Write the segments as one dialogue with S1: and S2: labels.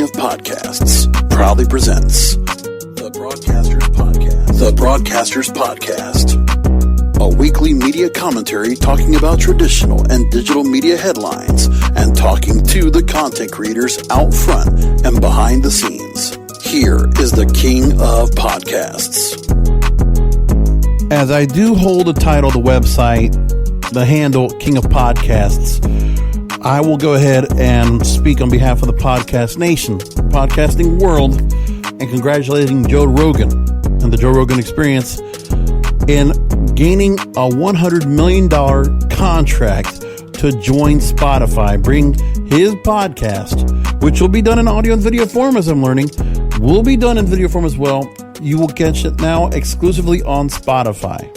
S1: of Podcasts proudly presents The Broadcasters Podcast. The Broadcasters Podcast, a weekly media commentary talking about traditional and digital media headlines and talking to the content creators out front and behind the scenes. Here is the King of Podcasts.
S2: As I do hold the title of the website, the handle King of Podcasts, I will go ahead and speak on behalf of the podcast nation, podcasting world, and congratulating Joe Rogan and the Joe Rogan Experience in gaining a $100 million contract to join Spotify, bring his podcast, which will be done in audio and video form as I'm learning, will be done in video form as well. You will catch it now exclusively on Spotify.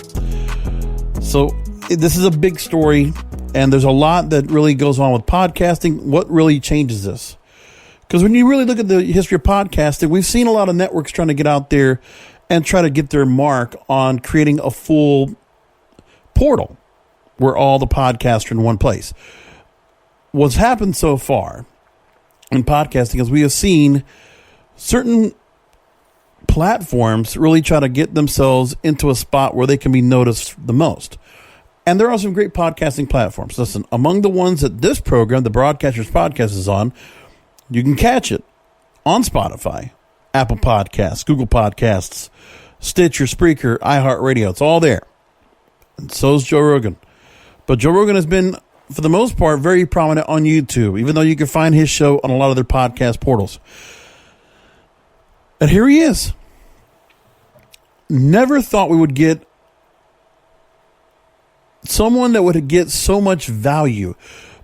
S2: So this is a big story. And there's a lot that really goes on with podcasting. What really changes this? Because when you really look at the history of podcasting, we've seen a lot of networks trying to get out there and try to get their mark on creating a full portal where all the podcasts are in one place. What's happened so far in podcasting is we have seen certain platforms really try to get themselves into a spot where they can be noticed the most. And there are some great podcasting platforms. Listen, among the ones that this program, the Broadcasters Podcast, is on, you can catch it on Spotify, Apple Podcasts, Google Podcasts, Stitcher, Spreaker, iHeartRadio. It's all there. And so is Joe Rogan. But Joe Rogan has been, for the most part, very prominent on YouTube, even though you can find his show on a lot of their podcast portals. And here he is. Never thought we would get someone that would get so much value,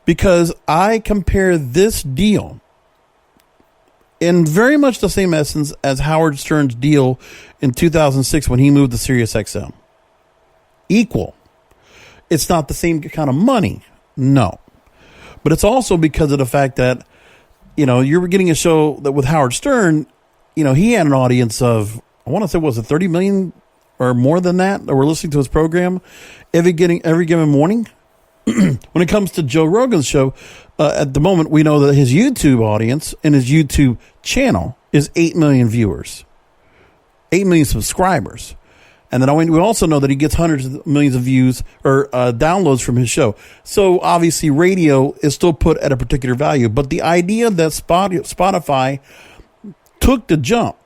S2: because I compare this deal in very much the same essence as Howard Stern's deal in 2006 when he moved to SiriusXM. Equal. It's not the same kind of money. No. But it's also because of the fact that, you know, you're getting a show that with Howard Stern, you know, he had an audience of, I want to say, was it 30 million or more than that were listening to his program every given morning. When it comes to Joe Rogan's show, at the moment, we know that his YouTube audience and his YouTube channel is 8 million viewers, 8 million subscribers. And then we also know that he gets hundreds of millions of views or downloads from his show. So obviously radio is still put at a particular value. But the idea that Spotify took the jump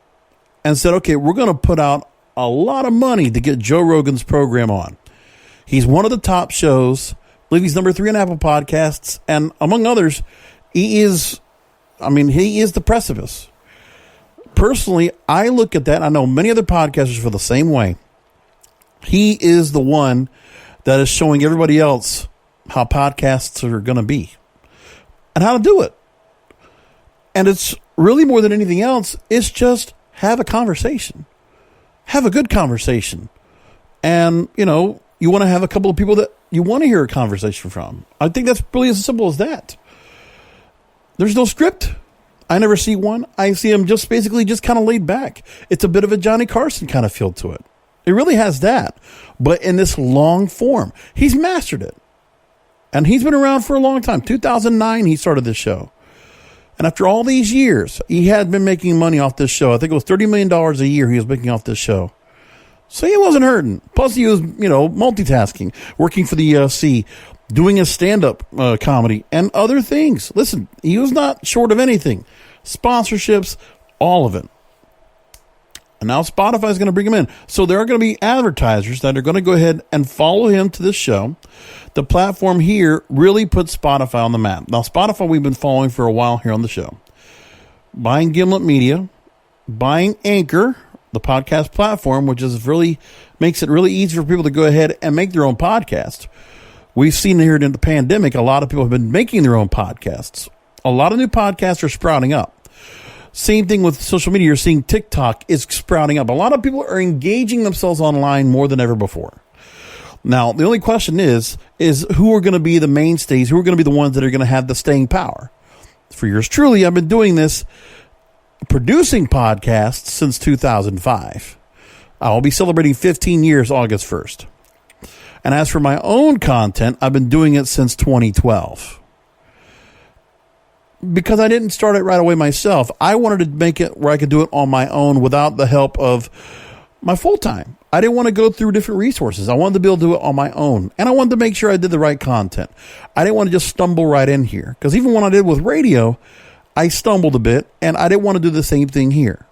S2: and said, okay, we're going to put out a lot of money to get Joe Rogan's program on. He's one of the top shows. I believe he's number 3 on Apple Podcasts. And among others, he is the precipice. Personally, I look at that. I know many other podcasters feel the same way. He is the one that is showing everybody else how podcasts are going to be and how to do it. And it's really more than anything else, it's just have a conversation. Have a good conversation. And, you know, you want to have a couple of people that you want to hear a conversation from. I think that's really as simple as that. There's no script. I never see one. I see him just basically just kind of laid back. It's a bit of a Johnny Carson kind of feel to it. It really has that. But in this long form, he's mastered it. And he's been around for a long time. 2009, he started this show. And after all these years, he had been making money off this show. I think it was $30 million a year he was making off this show. So he wasn't hurting. Plus, he was, multitasking, working for the UFC, doing a stand-up comedy, and other things. Listen, he was not short of anything. Sponsorships, all of it. And now Spotify is going to bring him in. So there are going to be advertisers that are going to go ahead and follow him to this show. The platform here really puts Spotify on the map. Now, Spotify we've been following for a while here on the show. Buying Gimlet Media, buying Anchor, the podcast platform, which is really makes it really easy for people to go ahead and make their own podcast. We've seen here in the pandemic, a lot of people have been making their own podcasts. A lot of new podcasts are sprouting up. Same thing with social media. You're seeing TikTok is sprouting up. A lot of people are engaging themselves online more than ever before. Now, the only question is who are going to be the mainstays? Who are going to be the ones that are going to have the staying power? For yours truly, I've been doing this, producing podcasts since 2005. I'll be celebrating 15 years August 1st. And as for my own content, I've been doing it since 2012. because I didn't start it right away myself. I wanted to make it where I could do it on my own without the help of my full-time. I didn't want to go through different resources. I wanted to be able to do it on my own. And I wanted to make sure I did the right content. I didn't want to just stumble right in here. Because even when I did with radio, I stumbled a bit. And I didn't want to do the same thing here.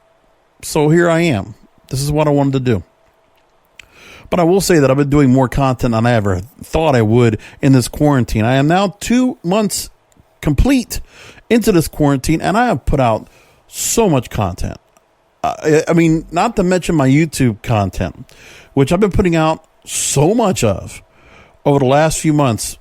S2: So here I am. This is what I wanted to do. But I will say that I've been doing more content than I ever thought I would in this quarantine. I am now 2 months complete into this quarantine. And I have put out so much content. I mean, not to mention my YouTube content, which I've been putting out so much of over the last few months.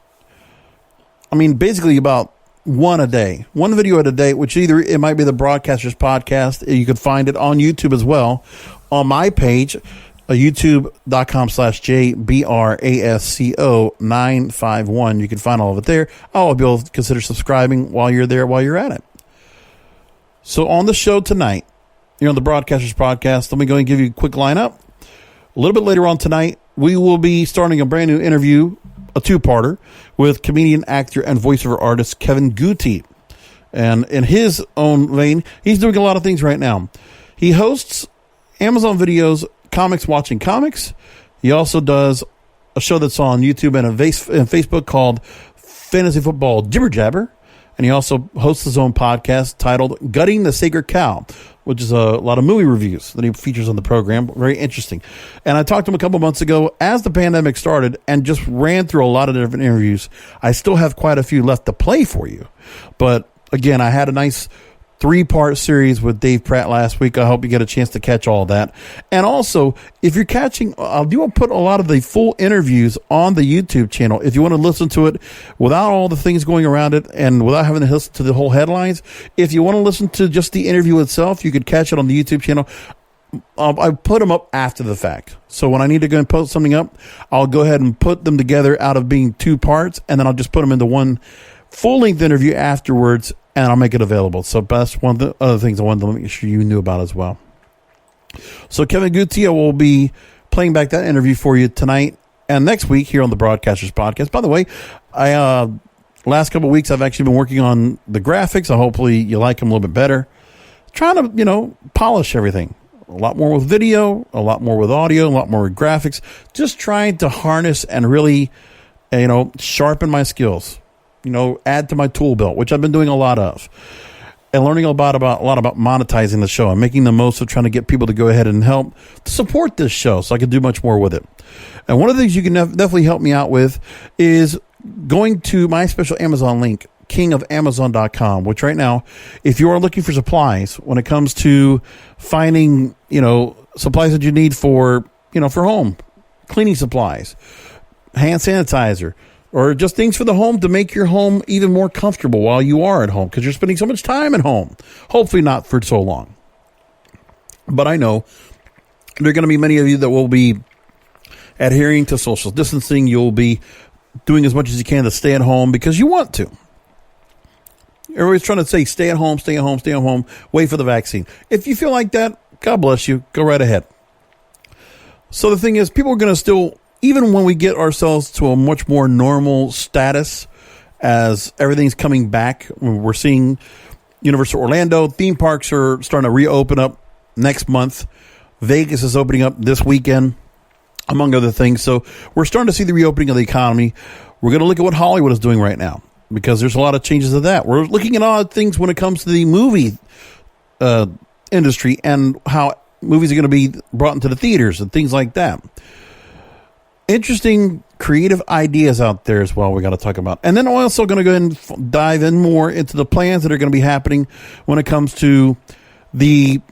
S2: I mean, basically about one video a day, which either it might be the Broadcasters Podcast. You can find it on YouTube as well on my page, youtube.com/JBRASCO951. You can find all of it there. I'll be able to consider subscribing while you're there, while you're at it. So on the show tonight, you're on the Broadcasters Podcast. Let me go and give you a quick lineup. A little bit later on tonight, we will be starting a brand new interview, a two-parter, with comedian, actor, and voiceover artist Kevin Guti. And in his own vein, he's doing a lot of things right now. He hosts Amazon Videos, Comics Watching Comics. He also does a show that's on YouTube and Facebook called Fantasy Football Jibber Jabber. And he also hosts his own podcast titled Gutting the Sacred Cow, which is a lot of movie reviews that he features on the program. Very interesting. And I talked to him a couple months ago as the pandemic started and just ran through a lot of different interviews. I still have quite a few left to play for you. But again, I had a nice 3-part series with Dave Pratt last week. I hope you get a chance to catch all that. And also, if you're catching, I'll put a lot of the full interviews on the YouTube channel. If you want to listen to it without all the things going around it and without having to listen to the whole headlines, if you want to listen to just the interview itself, you could catch it on the YouTube channel. I put them up after the fact. So when I need to go and post something up, I'll go ahead and put them together out of being 2 parts, and then I'll just put them into one full-length interview afterwards, and I'll make it available. So that's one of the other things I wanted to make sure you knew about as well. So Kevin Guti will be playing back that interview for you tonight and next week here on the Broadcasters Podcast. By the way, last couple of weeks I've actually been working on the graphics. So hopefully you like them a little bit better. Trying to, polish everything. A lot more with video, a lot more with audio, a lot more with graphics. Just trying to harness and really, sharpen my skills. Add to my tool belt, which I've been doing a lot of, and learning a lot about monetizing the show and making the most of trying to get people to go ahead and help support this show so I can do much more with it. And one of the things you can definitely help me out with is going to my special Amazon link, kingofamazon.com, which right now, if you are looking for supplies when it comes to finding, supplies that you need for home, cleaning supplies, hand sanitizer, or just things for the home to make your home even more comfortable while you are at home, because you're spending so much time at home. Hopefully not for so long. But I know there are going to be many of you that will be adhering to social distancing. You'll be doing as much as you can to stay at home because you want to. Everybody's trying to say stay at home, stay at home, stay at home, wait for the vaccine. If you feel like that, God bless you. Go right ahead. So the thing is, people are going to still, even when we get ourselves to a much more normal status as everything's coming back, we're seeing Universal Orlando, theme parks are starting to reopen up next month. Vegas is opening up this weekend, among other things. So we're starting to see the reopening of the economy. We're going to look at what Hollywood is doing right now, because there's a lot of changes to that. We're looking at odd things when it comes to the movie industry and how movies are going to be brought into the theaters and things like that. Interesting creative ideas out there as well we got to talk about. And then I'm also going to go ahead and dive in more into the plans that are going to be happening when it comes to the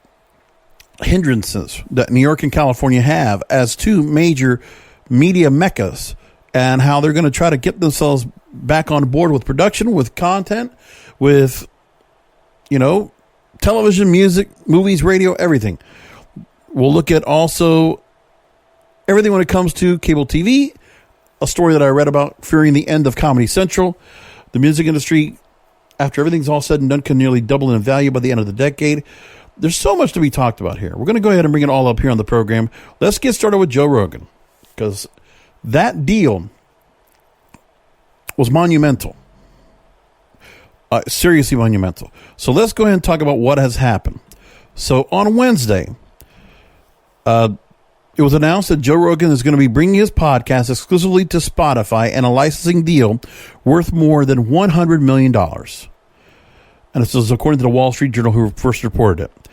S2: hindrances that New York and California have as two major media meccas, and how they're going to try to get themselves back on board with production, with content, with, television, music, movies, radio, everything. We'll look at also everything when it comes to cable TV, a story that I read about fearing the end of Comedy Central. The music industry, after everything's all said and done, can nearly double in value by the end of the decade. There's so much to be talked about here. We're going to go ahead and bring it all up here on the program. Let's get started with Joe Rogan, because that deal was monumental. Seriously monumental. So let's go ahead and talk about what has happened. So on Wednesday, it was announced that Joe Rogan is going to be bringing his podcast exclusively to Spotify and a licensing deal worth more than $100 million. And this is according to the Wall Street Journal, who first reported it.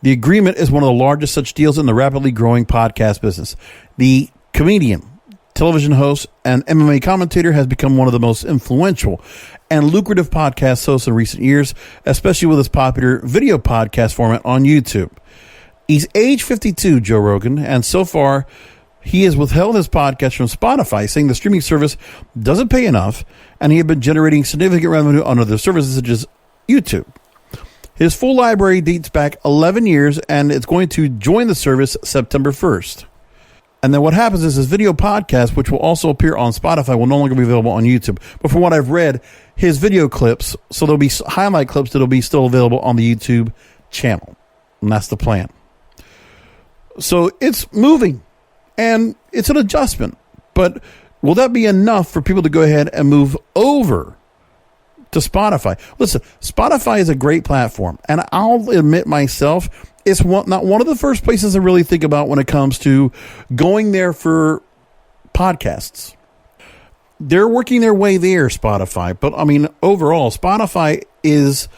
S2: The agreement is one of the largest such deals in the rapidly growing podcast business. The comedian, television host, and MMA commentator has become one of the most influential and lucrative podcast hosts in recent years, especially with his popular video podcast format on YouTube. He's age 52, Joe Rogan, and so far he has withheld his podcast from Spotify, saying the streaming service doesn't pay enough, and he had been generating significant revenue on other services such as YouTube. His full library dates back 11 years, and it's going to join the service September 1st. And then what happens is his video podcast, which will also appear on Spotify, will no longer be available on YouTube. But from what I've read, his video clips, so there'll be highlight clips that'll be still available on the YouTube channel. And that's the plan. So it's moving, and it's an adjustment. But will that be enough for people to go ahead and move over to Spotify? Listen, Spotify is a great platform, and I'll admit myself, it's not one of the first places I really think about when it comes to going there for podcasts. They're working their way there, Spotify. But, I mean, overall, Spotify is,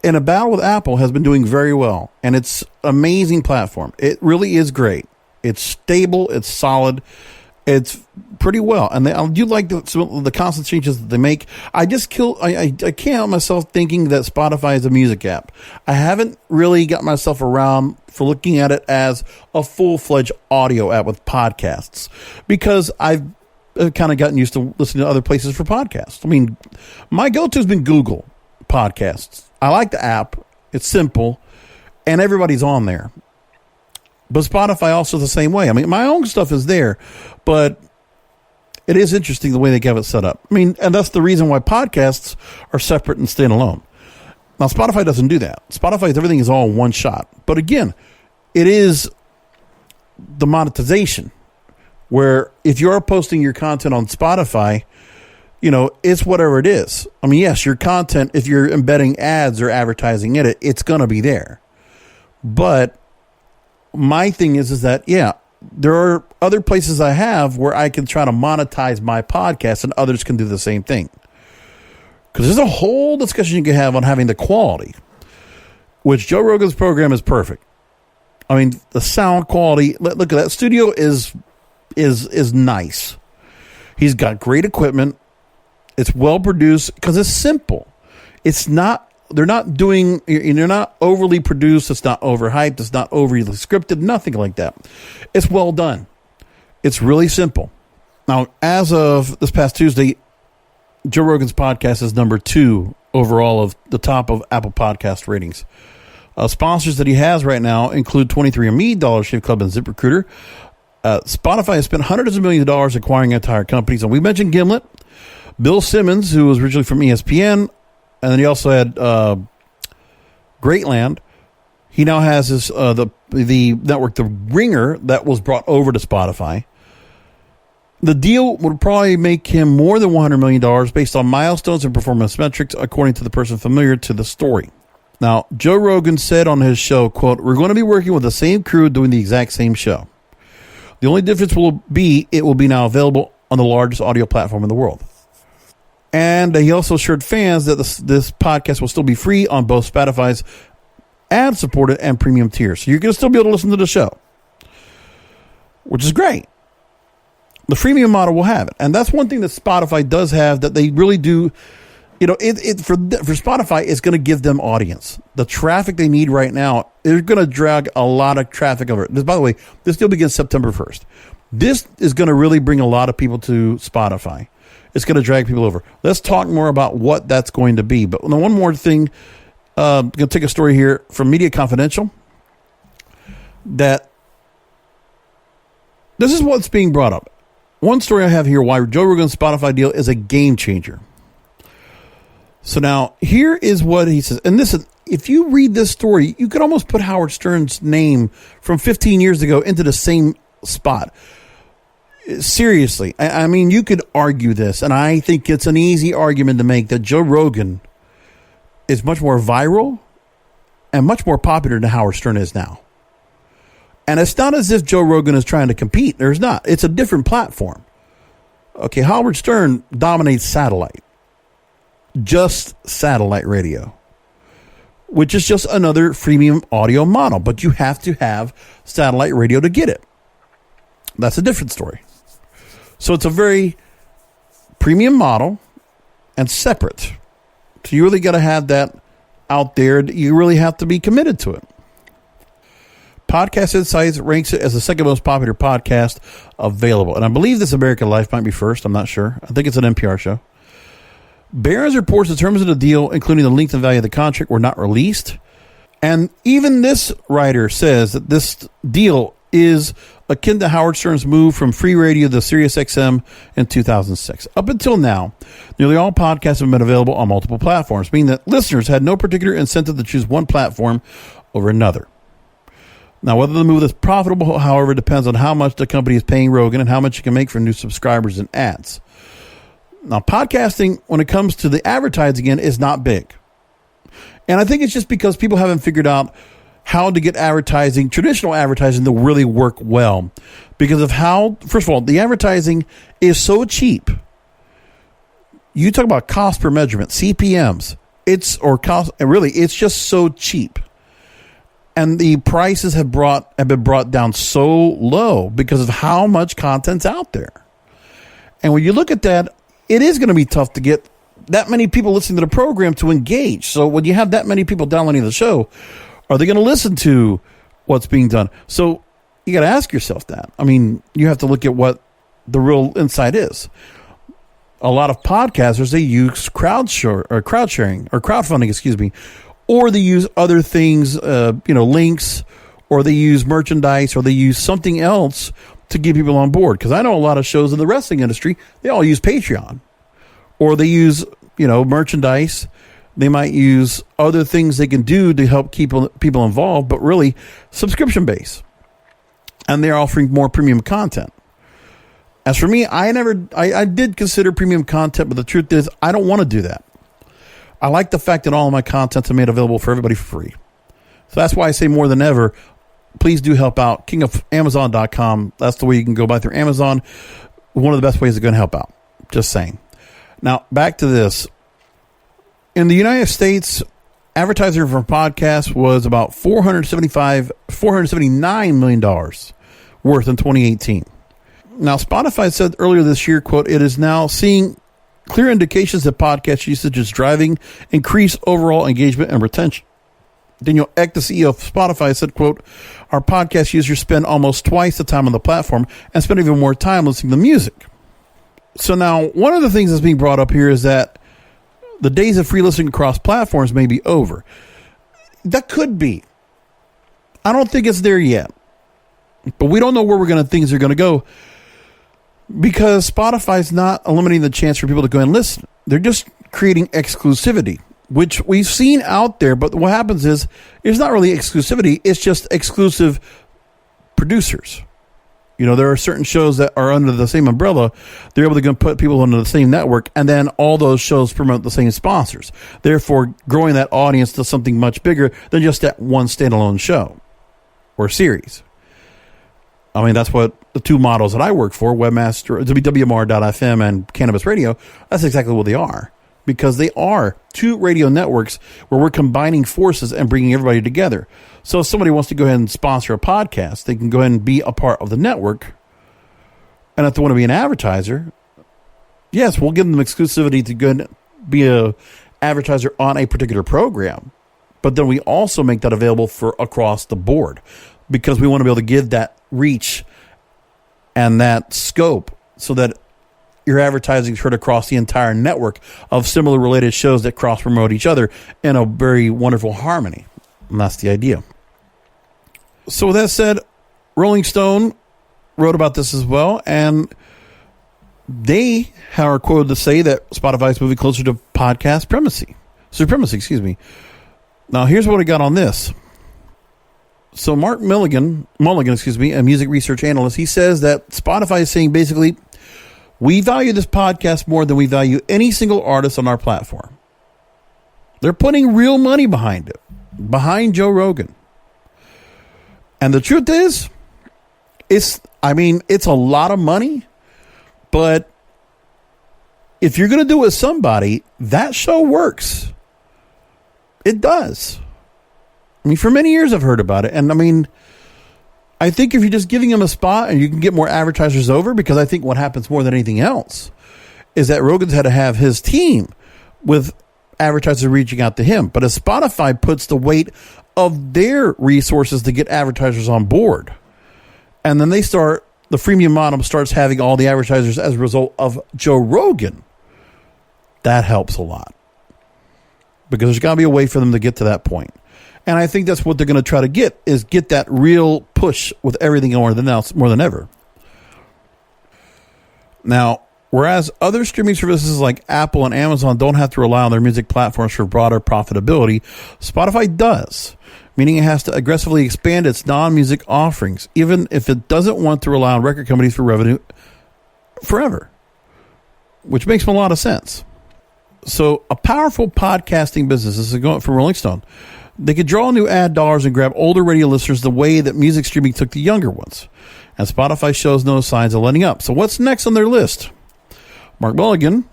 S2: in a battle with Apple, has been doing very well. And it's an amazing platform. It really is great. It's stable. It's solid. It's pretty well. And I do like the constant changes that they make. I can't help myself thinking that Spotify is a music app. I haven't really got myself around for looking at it as a full-fledged audio app with podcasts, because I've kind of gotten used to listening to other places for podcasts. I mean, my go-to has been Google Podcasts. I like the app. It's simple, and everybody's on there. But Spotify also the same way. I mean, my own stuff is there, but it is interesting the way they have it set up. I mean, and that's the reason why podcasts are separate and standalone. Now, Spotify doesn't do that. Spotify's everything is all in one shot. But again, it is the monetization, where if you're posting your content on Spotify, you know, it's whatever it is. I mean, yes, your content, if you're embedding ads or advertising in it, it's going to be there. But my thing is that, yeah, there are other places I have where I can try to monetize my podcast, and others can do the same thing. Because there's a whole discussion you can have on having the quality, which Joe Rogan's program is perfect. I mean, the sound quality, look at that studio is nice. He's got great equipment. It's well produced because it's simple. It's not. They're not overly produced. It's not overhyped. It's not overly scripted. Nothing like that. It's well done. It's really simple. Now, as of this past Tuesday, Joe Rogan's podcast is number 2 overall of the top of Apple Podcast ratings. Sponsors that he has right now include 23andMe, Dollar Shave Club, and ZipRecruiter. Spotify has spent hundreds of millions of dollars acquiring entire companies. And we mentioned Gimlet. Bill Simmons, who was originally from ESPN, and then he also had Greatland. He now has his the network, The Ringer, that was brought over to Spotify. The deal would probably make him more than $100 million based on milestones and performance metrics, according to the person familiar to the story. Now, Joe Rogan said on his show, quote, "We're going to be working with the same crew doing the exact same show. The only difference will be it will be now available on the largest audio platform in the world." And he also assured fans that this podcast will still be free on both Spotify's ad-supported and premium tiers. So you're going to still be able to listen to the show, which is great. The freemium model will have it. And that's one thing that Spotify does have that they really do. You know, for Spotify, it's going to give them audience. The traffic they need right now, they're going to drag a lot of traffic over it. By the way, this deal begins September 1st. This is going to really bring a lot of people to Spotify. It's going to drag people over. Let's talk more about what that's going to be. But one more thing, I'm going to take a story here from Media Confidential, that this is what's being brought up. One story I have here, why Joe Rogan's Spotify deal is a game changer. So now, here is what he says. And listen, if you read this story, you could almost put Howard Stern's name from 15 years ago into the same spot. Seriously, I mean, you could argue this, and I think it's an easy argument to make that Joe Rogan is much more viral and much more popular than Howard Stern is now. And it's not as if Joe Rogan is trying to compete. There's not. It's a different platform. Okay, Howard Stern dominates satellite. Just satellite radio, which is just another freemium audio model. But you have to have satellite radio to get it. That's a different story. So it's a very premium model and separate. So you really got to have that out there. You really have to be committed to it. Podcast Insights ranks it as the second most popular podcast available. And I believe This American Life might be first. I'm not sure. I think it's an NPR show. Barron's reports the terms of the deal, including the length and value of the contract, were not released. And even this writer says that this deal is akin to Howard Stern's move from free radio to Sirius XM in 2006. Up until now, nearly all podcasts have been available on multiple platforms, meaning that listeners had no particular incentive to choose one platform over another. Now, whether the move is profitable, however, depends on how much the company is paying Rogan and how much you can make for new subscribers and ads. Now, podcasting, when it comes to the advertising end, is not big. And I think it's just because people haven't figured out how to get advertising, traditional advertising, to really work well. Because of how, first of all, the advertising is so cheap. You talk about cost per measurement, CPMs. It's just so cheap. And the prices have been brought down so low because of how much content's out there. And when you look at that, it is going to be tough to get that many people listening to the program to engage. So when you have that many people downloading the show, are they going to listen to what's being done? So you got to ask yourself that. I mean, you have to look at what the real insight is. A lot of podcasters, they use crowdfunding, or they use other things, links, or they use merchandise, or they use something else to get people on board. Because I know a lot of shows in the wrestling industry, they all use Patreon, or they use, merchandise. They might use other things they can do to help keep people involved, but really subscription based. And they're offering more premium content. As for me, I did consider premium content, but the truth is I don't want to do that. I like the fact that all of my contents are made available for everybody for free. So that's why I say more than ever, please do help out. KingofAmazon.com. That's the way you can go buy through Amazon. One of the best ways to go and help out. Just saying. Now, back to this. In the United States, advertising for podcasts was about $479 million worth in 2018. Now, Spotify said earlier this year, quote, it is now seeing clear indications that podcast usage is driving increased overall engagement and retention. Daniel Ek, the CEO of Spotify, said, quote, our podcast users spend almost twice the time on the platform and spend even more time listening to music. So now, one of the things that's being brought up here is that the days of free listening across platforms may be over. That could be. I don't think it's there yet. But we don't know where things are going to go, because Spotify's not eliminating the chance for people to go and listen. They're just creating exclusivity, which we've seen out there. But what happens is it's not really exclusivity. It's just exclusive producers. There are certain shows that are under the same umbrella. They're able to go put people under the same network, and then all those shows promote the same sponsors, therefore growing that audience to something much bigger than just that one standalone show or series. I mean, that's what the two models that I work for, Webmaster, WMR.FM and Cannabis Radio, that's exactly what they are. Because they are two radio networks where we're combining forces and bringing everybody together. So if somebody wants to go ahead and sponsor a podcast, they can go ahead and be a part of the network. And if they want to be an advertiser, yes, we'll give them exclusivity to go and be a advertiser on a particular program. But then we also make that available for across the board, because we want to be able to give that reach and that scope so that your advertising is heard across the entire network of similar related shows that cross promote each other in a very wonderful harmony. And that's the idea. So with that said, Rolling Stone wrote about this as well, and they are quoted to say that Spotify is moving closer to podcast supremacy. Now here's what I got on this. So Mark Mulligan, a music research analyst, he says that Spotify is saying basically, we value this podcast more than we value any single artist on our platform. They're putting real money behind it, behind Joe Rogan. And the truth is, it's a lot of money, but if you're going to do it with somebody, that show works. It does. I mean, for many years I've heard about it. And I mean, I think if you're just giving him a spot and you can get more advertisers over, because I think what happens more than anything else is that Rogan's had to have his team with advertisers reaching out to him. But as Spotify puts the weight of their resources to get advertisers on board, and then the freemium model starts having all the advertisers as a result of Joe Rogan, that helps a lot. Because there's got to be a way for them to get to that point. And I think that's what they're going to try to get that real push with everything more than ever. Now, whereas other streaming services like Apple and Amazon don't have to rely on their music platforms for broader profitability, Spotify does, meaning it has to aggressively expand its non-music offerings, even if it doesn't want to rely on record companies for revenue forever, which makes a lot of sense. So a powerful podcasting business, this is going from Rolling Stone, they could draw new ad dollars and grab older radio listeners the way that music streaming took the younger ones. And Spotify shows no signs of letting up. So what's next on their list? Mark Mulligan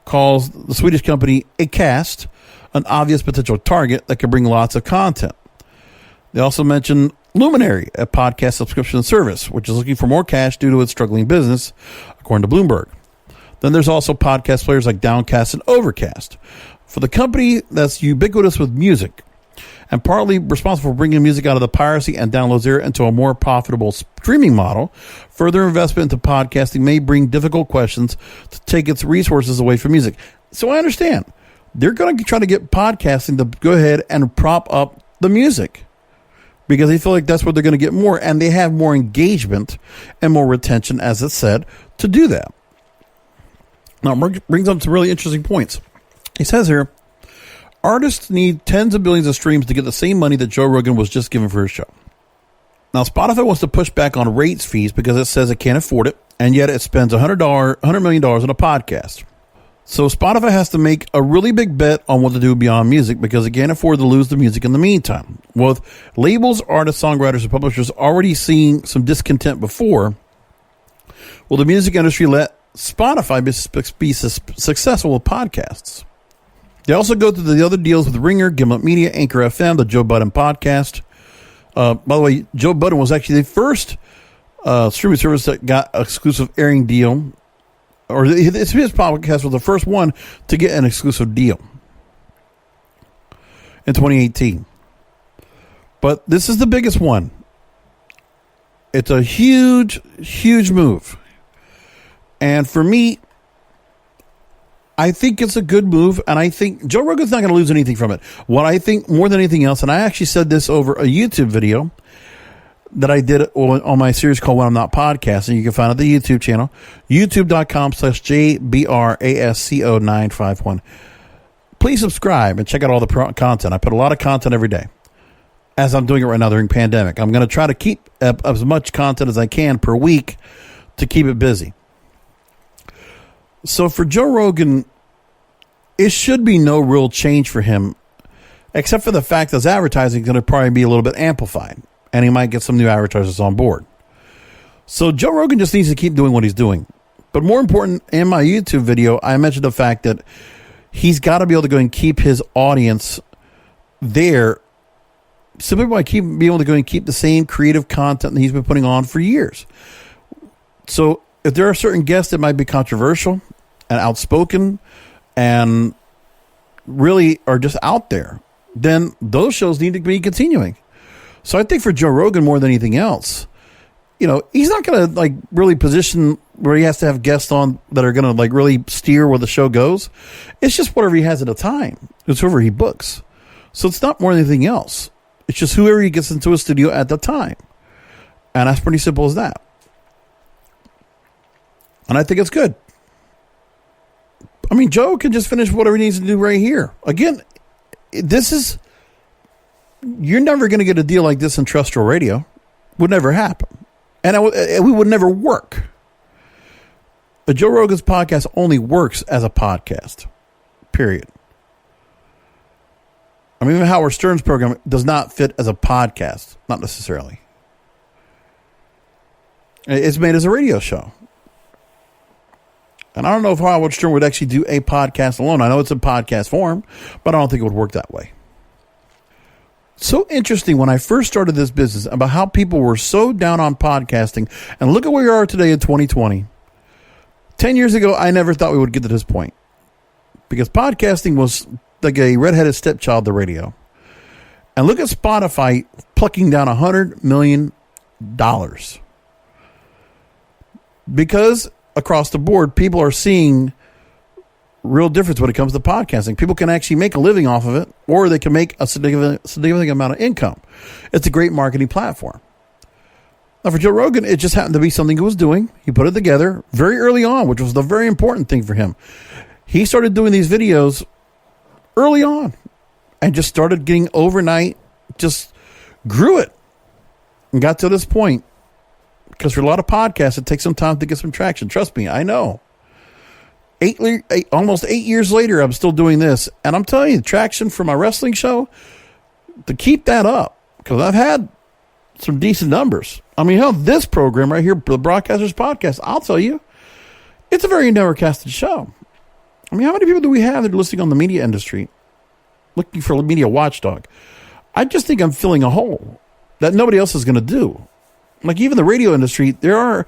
S2: calls the Swedish company Acast an obvious potential target that could bring lots of content. They also mention Luminary, a podcast subscription service, which is looking for more cash due to its struggling business, according to Bloomberg. Then there's also podcast players like Downcast and Overcast. For the company that's ubiquitous with music and partly responsible for bringing music out of the piracy and downloads era into a more profitable streaming model, further investment into podcasting may bring difficult questions to take its resources away from music. So I understand. They're going to try to get podcasting to go ahead and prop up the music because they feel like that's what they're going to get more, and they have more engagement and more retention, as it's said, to do that. Now, Mark brings up some really interesting points. He says here, artists need tens of billions of streams to get the same money that Joe Rogan was just given for his show. Now, Spotify wants to push back on rates fees because it says it can't afford it, and yet it spends $100 million on a podcast. So Spotify has to make a really big bet on what to do beyond music because it can't afford to lose the music in the meantime. With labels, artists, songwriters, and publishers already seeing some discontent before, will the music industry let Spotify be successful with podcasts? They also go through the other deals with Ringer, Gimlet Media, Anchor FM, the Joe Budden podcast. By the way, Joe Budden was actually the first streaming service that got an exclusive airing deal, or his podcast was the first one to get an exclusive deal in 2018. But this is the biggest one. It's a huge, huge move. And for me, I think it's a good move, and I think Joe Rogan's not going to lose anything from it. What I think more than anything else, and I actually said this over a YouTube video that I did on my series called When I'm Not Podcasting. You can find it at the YouTube channel, youtube.com/JBRASCO951. Please subscribe and check out all the content. I put a lot of content every day, as I'm doing it right now during pandemic. I'm going to try to keep up as much content as I can per week to keep it busy. So for Joe Rogan, it should be no real change for him, except for the fact that his advertising is going to probably be a little bit amplified, and he might get some new advertisers on board. So Joe Rogan just needs to keep doing what he's doing. But more important, in my YouTube video, I mentioned the fact that he's got to be able to go and keep his audience there simply by being able to go and keep the same creative content that he's been putting on for years. So if there are certain guests that might be controversial and outspoken and really are just out there, then those shows need to be continuing. So I think for Joe Rogan, more than anything else, he's not going to really position where he has to have guests on that are going to really steer where the show goes. It's just whatever he has at a time. It's whoever he books. So it's not more than anything else. It's just whoever he gets into a studio at the time. And that's pretty simple as that. And I think it's good. I mean, Joe can just finish whatever he needs to do right here. Again, you're never going to get a deal like this in terrestrial radio. Would never happen. And we would never work. But Joe Rogan's podcast only works as a podcast. Period. I mean, even Howard Stern's program does not fit as a podcast, not necessarily. It's made as a radio show. And I don't know if Howard Stern would actually do a podcast alone. I know it's in podcast form, but I don't think it would work that way. So interesting when I first started this business about how people were so down on podcasting. And look at where we are today in 2020. 10 years ago, I never thought we would get to this point. Because podcasting was like a redheaded stepchild to radio. And look at Spotify plucking down $100 million. Because across the board, people are seeing real difference when it comes to podcasting. People can actually make a living off of it, or they can make a significant amount of income. It's a great marketing platform. Now, for Joe Rogan, it just happened to be something he was doing. He put it together very early on, which was the very important thing for him. He started doing these videos early on and just started getting overnight, just grew it and got to this point. Because for a lot of podcasts, it takes some time to get some traction. Trust me, I know. Almost 8 years later, I'm still doing this. And I'm telling you, traction for my wrestling show, to keep that up, because I've had some decent numbers. I mean, hell, this program right here, the Broadcasters Podcast, I'll tell you, it's a very never-casted show. I mean, how many people do we have that are listening on the media industry, looking for a media watchdog? I just think I'm filling a hole that nobody else is going to do. Like even the radio industry, there are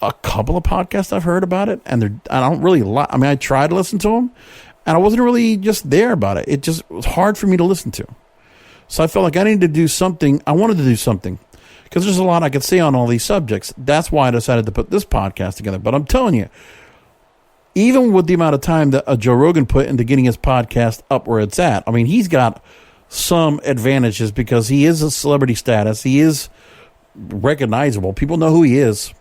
S2: a couple of podcasts I've heard about it, and I don't really I mean, I tried to listen to them, and I wasn't really just there about it. It just was hard for me to listen to. So I felt like I needed to do something. I wanted to do something because there's a lot I could say on all these subjects. That's why I decided to put this podcast together. But I'm telling you, even with the amount of time that Joe Rogan put into getting his podcast up where it's at, I mean, he's got some advantages because he is a celebrity status. He is recognizable. People know who he is.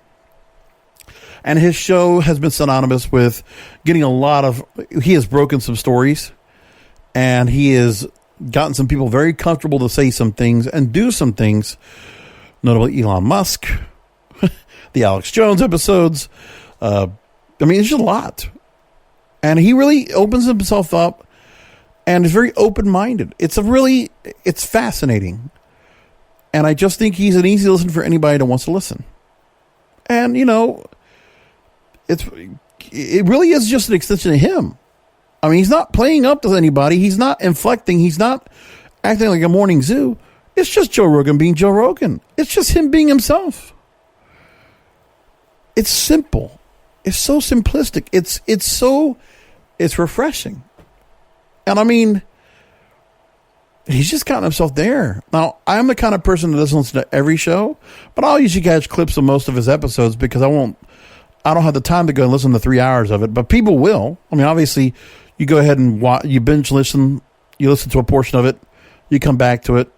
S2: And his show has been synonymous with getting he has broken some stories, and he has gotten some people very comfortable to say some things and do some things, notably Elon Musk, the Alex Jones episodes. I mean, it's just a lot. And he really opens himself up and is very open-minded. It's fascinating. And I just think he's an easy listen for anybody that wants to listen. And, you know, it really is just an extension of him. I mean, he's not playing up to anybody. He's not inflecting. He's not acting like a morning zoo. It's just Joe Rogan being Joe Rogan. It's just him being himself. It's simple. It's so simplistic. It's refreshing. And I mean, he's just gotten himself there. Now, I'm the kind of person that doesn't listen to every show, but I'll usually catch clips of most of his episodes because I don't have the time to go and listen to 3 hours of it, but people will. I mean, obviously, you go ahead and you binge listen, you listen to a portion of it, you come back to it,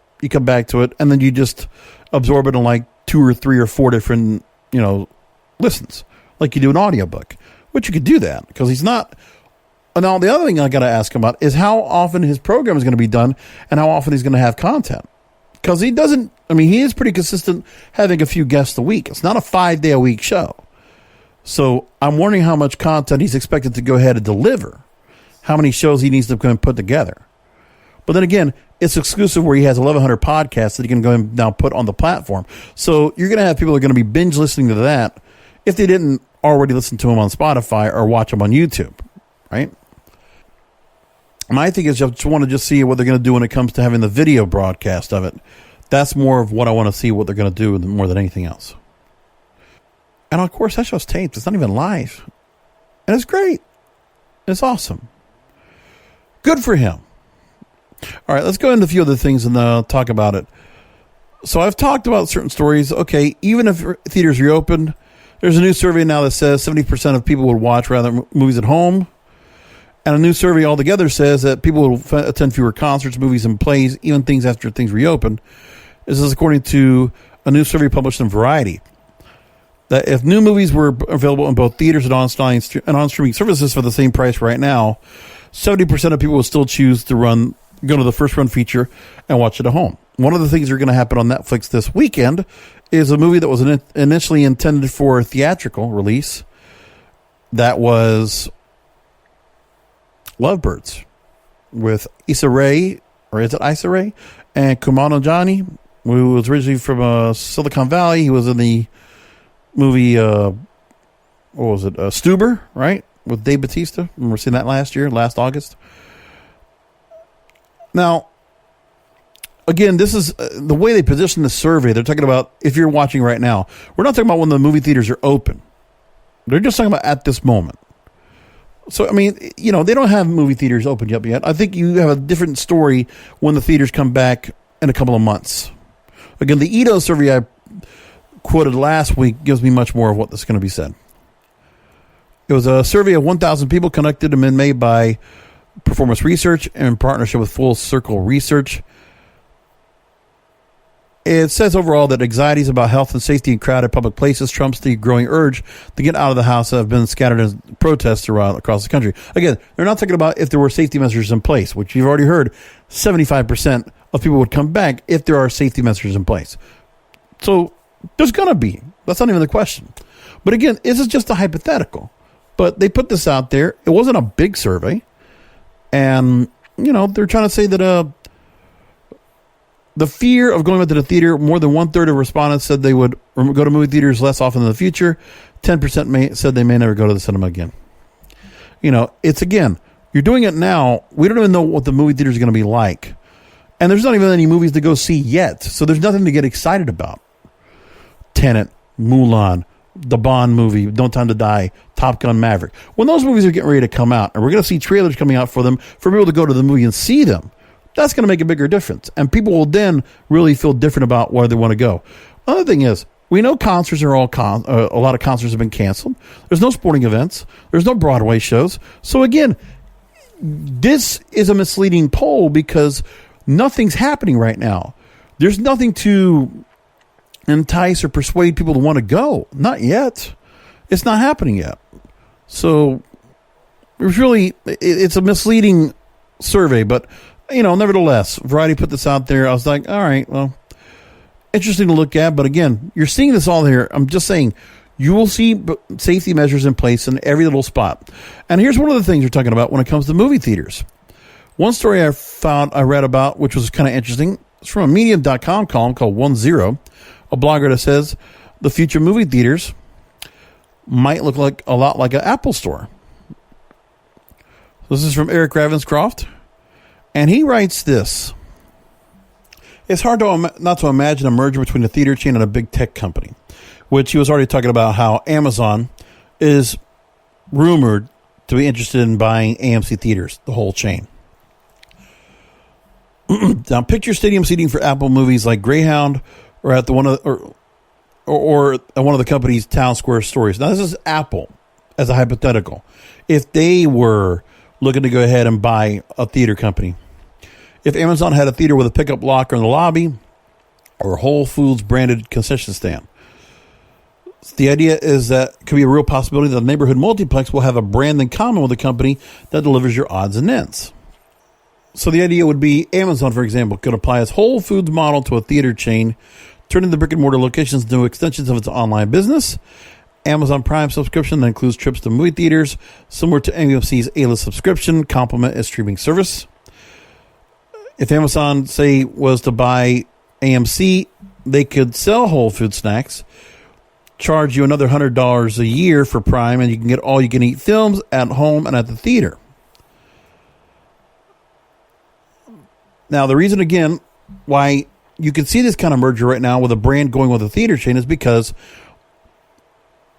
S2: and then you just absorb it in like 2 or 3 or 4 different, listens, like you do an audiobook, which you could do that because he's not. Now, the other thing I got to ask him about is how often his program is going to be done and how often he's going to have content. Because he is pretty consistent having a few guests a week. It's not a 5-day-a-week show. So I'm wondering how much content he's expected to go ahead and deliver, how many shows he needs to go and put together. But then again, it's exclusive where he has 1,100 podcasts that he can go and now put on the platform. So you're going to have people that are going to be binge listening to that if they didn't already listen to him on Spotify or watch him on YouTube, right? My thing is just want to just see what they're going to do when it comes to having the video broadcast of it. That's more of what I want to see what they're going to do more than anything else. And of course, that show's taped. It's not even live. And it's great. It's awesome. Good for him. All right, let's go into a few other things and talk about it. So I've talked about certain stories. Okay, even if theaters reopened, there's a new survey now that says 70% of people would watch rather movies at home. And a new survey altogether says that people will attend fewer concerts, movies, and plays, even things after things reopen. This is according to a new survey published in Variety. That if new movies were available in both theaters and on streaming services for the same price right now, 70% of people would still choose to go to the first run feature and watch it at home. One of the things that are going to happen on Netflix this weekend is a movie that was initially intended for theatrical release. That was Lovebirds with Issa Rae or is it Issa Rae? And Kumail Nanjiani, who was originally from Silicon Valley. He was in the movie, what was it, Stuber, right? With Dave Bautista. Remember seeing that last August? Now, again, this is the way they position the survey. They're talking about, if you're watching right now, we're not talking about when the movie theaters are open. They're just talking about at this moment. So, I mean, they don't have movie theaters open up yet. I think you have a different story when the theaters come back in a couple of months. Again, the Edo survey I quoted last week gives me much more of what is going to be said. It was a survey of 1,000 people conducted and made by Performance Research in partnership with Full Circle Research. It says overall that anxieties about health and safety in crowded public places trumps the growing urge to get out of the house that have been scattered in protests across the country. Again, they're not talking about if there were safety measures in place, which you've already heard 75% of people would come back if there are safety measures in place. So there's going to be. That's not even the question. But again, this is just a hypothetical. But they put this out there. It wasn't a big survey. And, they're trying to say that the fear of going to the theater, more than 1/3 of respondents said they would go to movie theaters less often in the future. 10% said they may never go to the cinema again. It's, again, you're doing it now. We don't even know what the movie theater is going to be like. And there's not even any movies to go see yet. So there's nothing to get excited about. Tenet, Mulan, the Bond movie, No Time to Die, Top Gun Maverick. When those movies are getting ready to come out, and we're going to see trailers coming out for them, for people to go to the movie and see them, that's going to make a bigger difference. And people will then really feel different about where they want to go. Another thing is, we know concerts are a lot of concerts have been canceled. There's no sporting events. There's no Broadway shows. So again, this is a misleading poll because nothing's happening right now. There's nothing to entice or persuade people to want to go. Not yet. It's not happening yet. So it's a misleading survey, but nevertheless, Variety put this out there. I was like, all right, well, interesting to look at. But again, you're seeing this all here. I'm just saying, you will see safety measures in place in every little spot. And here's one of the things you're talking about when it comes to movie theaters. One story I read about, which was kind of interesting, it's from a Medium.com column called 10, a blogger that says the future movie theaters might look like a lot like an Apple store. This is from Eric Ravenscroft, and he writes this. It's hard not to imagine a merger between a theater chain and a big tech company, which he was already talking about how Amazon is rumored to be interested in buying AMC theaters, the whole chain. Now, picture stadium seating for Apple movies like Greyhound or at one of the company's town square stores. Now, this is Apple as a hypothetical. If they were looking to go ahead and buy a theater company, if Amazon had a theater with a pickup locker in the lobby or Whole Foods branded concession stand, the idea is that it could be a real possibility that a neighborhood multiplex will have a brand in common with a company that delivers your odds and ends. So the idea would be Amazon, for example, could apply its Whole Foods model to a theater chain, turning the brick-and-mortar locations into extensions of its online business. Amazon Prime subscription that includes trips to movie theaters, similar to AMC's A-List subscription, complement its streaming service. If Amazon, say, was to buy AMC, they could sell Whole Food snacks, charge you another $100 a year for Prime, and you can get all-you-can-eat films at home and at the theater. Now, the reason, again, why you can see this kind of merger right now with a brand going with a theater chain is because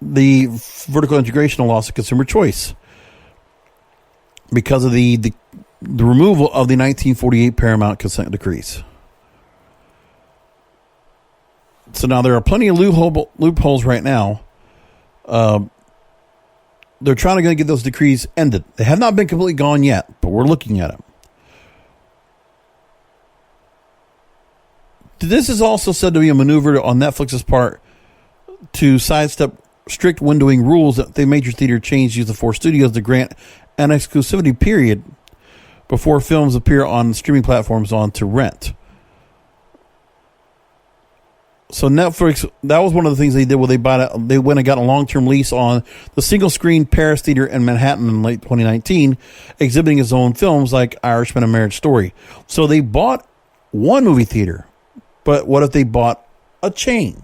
S2: the vertical integration loss of consumer choice. Because of the removal of the 1948 Paramount Consent Decrees. So now there are plenty of loopholes right now. They're trying to get those decrees ended. They have not been completely gone yet, but we're looking at them. This is also said to be a maneuver on Netflix's part to sidestep strict windowing rules that the major theater chains use to force studios to grant an exclusivity period before films appear on streaming platforms on to rent. So So Netflix, that was one of the things they did where they went and got a long-term lease on the single-screen Paris Theater in Manhattan in late 2019, exhibiting its own films like Irishman and Marriage Story. So they bought one movie theater, but what if they bought a chain?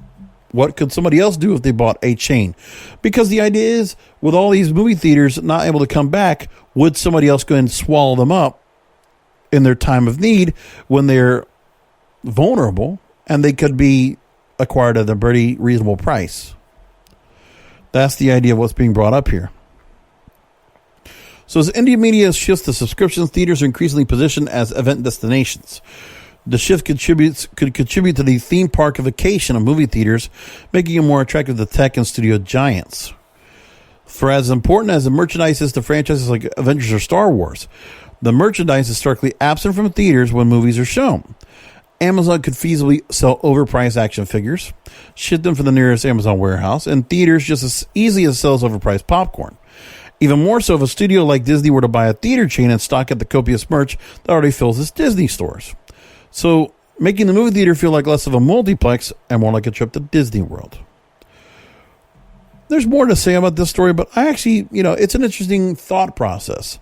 S2: What could somebody else do if they bought a chain? Because the idea is, with all these movie theaters not able to come back, would somebody else go and swallow them up in their time of need when they're vulnerable and they could be acquired at a pretty reasonable price? That's the idea of what's being brought up here. So as indie media shifts to subscriptions, theaters are increasingly positioned as event destinations. The shift could contribute to the theme parkification of movie theaters, making them more attractive to tech and studio giants. For as important as the merchandise is to franchises like Avengers or Star Wars, the merchandise is starkly absent from theaters when movies are shown. Amazon could feasibly sell overpriced action figures, ship them from the nearest Amazon warehouse, and theaters just as easily as sells overpriced popcorn. Even more so if a studio like Disney were to buy a theater chain and stock up the copious merch that already fills its Disney stores. So, making the movie theater feel like less of a multiplex and more like a trip to Disney World. There's more to say about this story, but I actually, it's an interesting thought process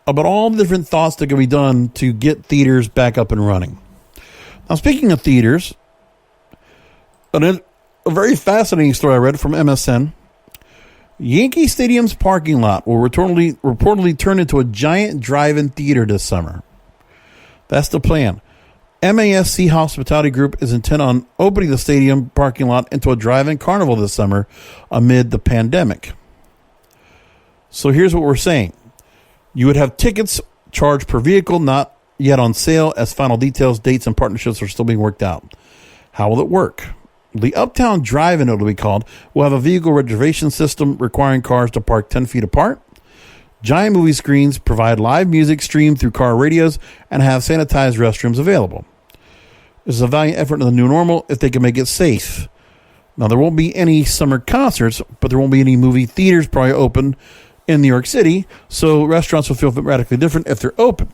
S2: about all the different thoughts that can be done to get theaters back up and running. Now, speaking of theaters, a very fascinating story I read from MSN. Yankee Stadium's parking lot will reportedly turn into a giant drive-in theater this summer. That's the plan. MASC Hospitality Group is intent on opening the stadium parking lot into a drive-in carnival this summer amid the pandemic. So here's what we're saying. You would have tickets charged per vehicle, not yet on sale, as final details, dates, and partnerships are still being worked out. How will it work? The Uptown Drive-In, it'll be called, will have a vehicle reservation system requiring cars to park 10 feet apart. Giant movie screens provide live music streamed through car radios and have sanitized restrooms available. This is a valiant effort in the new normal if they can make it safe. Now, there won't be any summer concerts, but there won't be any movie theaters probably open in New York City, so restaurants will feel radically different if they're open.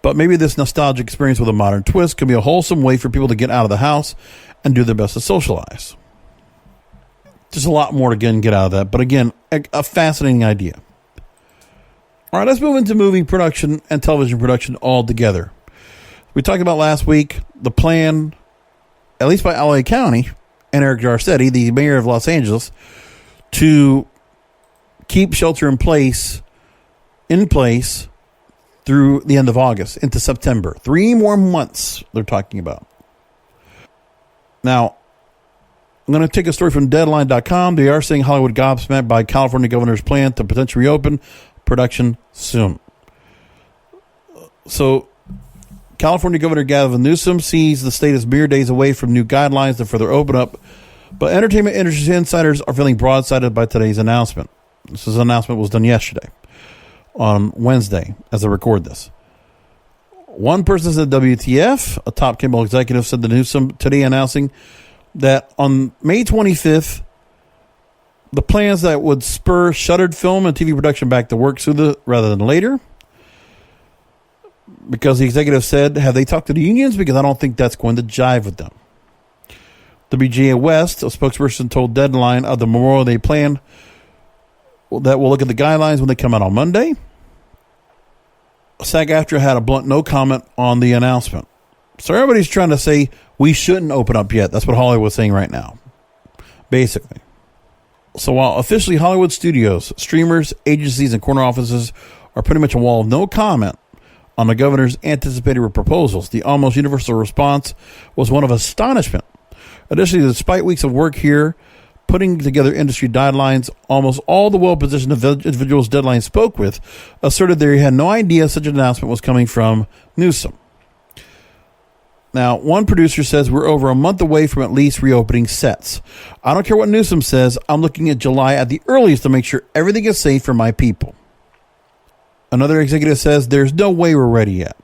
S2: But maybe this nostalgic experience with a modern twist can be a wholesome way for people to get out of the house and do their best to socialize. Just a lot more to get out of that, but again, a fascinating idea. All right, let's move into movie production and television production all together. We talked about last week the plan, at least by LA County and Eric Garcetti, the mayor of Los Angeles, to keep shelter in place through the end of August into September. 3 more months they're talking about. Now, I'm going to take a story from Deadline.com. They are saying Hollywood gobsmacked by California governor's plan to potentially reopen production soon. So, California Governor Gavin Newsom sees the state as mere days away from new guidelines to further open up, but entertainment industry insiders are feeling broadsided by today's announcement. This announcement was done yesterday, on Wednesday, as I record this. One person said WTF, a top cable executive, said to Newsom today, announcing that on May 25th, the plans that would spur shuttered film and TV production back to work sooner rather than later. Because the executive said, have they talked to the unions? Because I don't think that's going to jive with them. WGA West, a spokesperson, told Deadline of the Memorial Day plan that we'll look at the guidelines when they come out on Monday. SAG-AFTRA had a blunt no comment on the announcement. So everybody's trying to say we shouldn't open up yet. That's what Hollywood's saying right now, basically. So while officially Hollywood studios, streamers, agencies, and corner offices are pretty much a wall of no comment on the governor's anticipated proposals, the almost universal response was one of astonishment. Additionally, despite weeks of work here, putting together industry guidelines, almost all the well-positioned individuals Deadline spoke with asserted they had no idea such an announcement was coming from Newsom. Now, one producer says we're over a month away from at least reopening sets. I don't care what Newsom says. I'm looking at July at the earliest to make sure everything is safe for my people. Another executive says there's no way we're ready yet.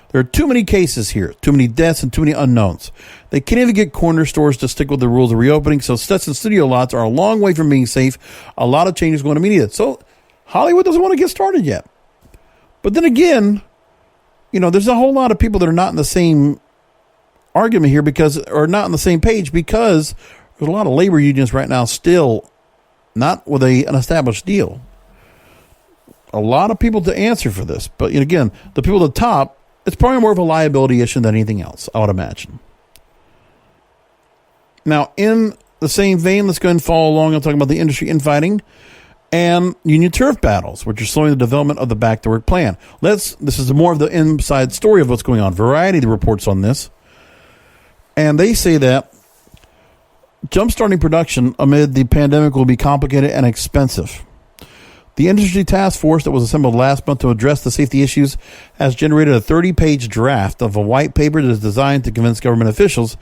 S2: There are too many cases here, too many deaths, and too many unknowns. They can't even get corner stores to stick with the rules of reopening, so sets and studio lots are a long way from being safe. A lot of changes going to be needed. So Hollywood doesn't want to get started yet. But then again, there's a whole lot of people that are not in the same argument here or not on the same page, because there's a lot of labor unions right now still not with an established deal. A lot of people to answer for this. But again, the people at the top, it's probably more of a liability issue than anything else, I would imagine. Now, in the same vein, let's go ahead and follow along. I'm talking about the industry infighting and union turf battles, which are slowing the development of the back to work plan. This is more of the inside story of what's going on. Variety reports on this. And they say that jump-starting production amid the pandemic will be complicated and expensive. The industry task force that was assembled last month to address the safety issues has generated a 30-page draft of a white paper that is designed to convince government officials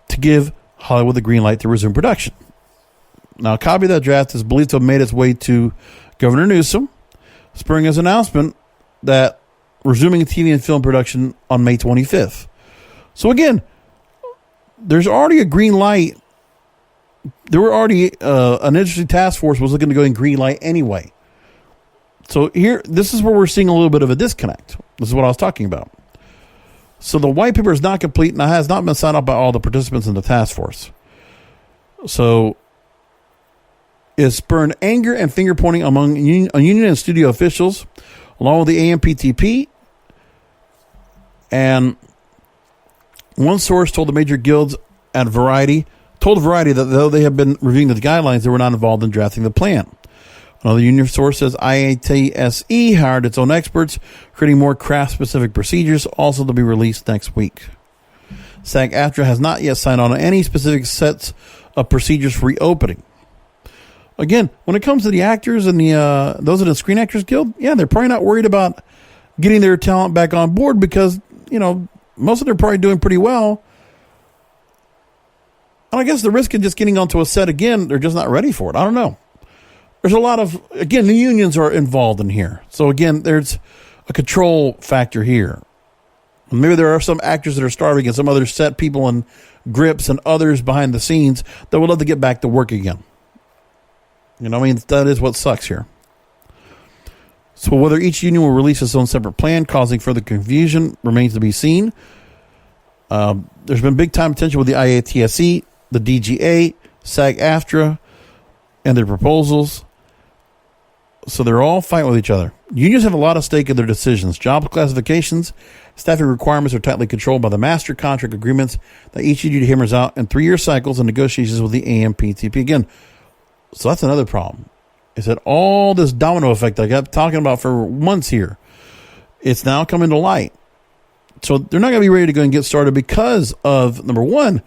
S2: to give Hollywood the green light to resume production. Now, a copy of that draft is believed to have made its way to Governor Newsom, spurring his announcement that resuming TV and film production on May 25th. So again, there's already a green light. There were already an industry task force was looking to go in green light anyway. So this is where we're seeing a little bit of a disconnect. This is what I was talking about. So the white paper is not complete and has not been signed off by all the participants in the task force. So it spurred anger and finger pointing among union and studio officials, along with the AMPTP. And one source told the major guilds at Variety that though they have been reviewing the guidelines, they were not involved in drafting the plan. Another union source says IATSE hired its own experts, creating more craft-specific procedures, also to be released next week. SAG-AFTRA has not yet signed on any specific sets of procedures for reopening. Again, when it comes to the actors and those in the Screen Actors Guild, they're probably not worried about getting their talent back on board because, most of them are probably doing pretty well. And I guess the risk of just getting onto a set again, they're just not ready for it. I don't know. There's a lot of, again, the unions are involved in here. So again, there's a control factor here. And maybe there are some actors that are starving and some other set people and grips and others behind the scenes that would love to get back to work again. That is what sucks here. So whether each union will release its own separate plan, causing further confusion, remains to be seen. There's been big time tension with the IATSE, the DGA, SAG-AFTRA, and their proposals. So they're all fighting with each other. Unions have a lot of stake in their decisions. Job classifications, staffing requirements are tightly controlled by the master contract agreements that each union hammers out in 3-year cycles and negotiations with the AMPTP. Again, so that's another problem. Is that all this domino effect I kept talking about for months here, it's now coming to light. So they're not going to be ready to go and get started because of, number one,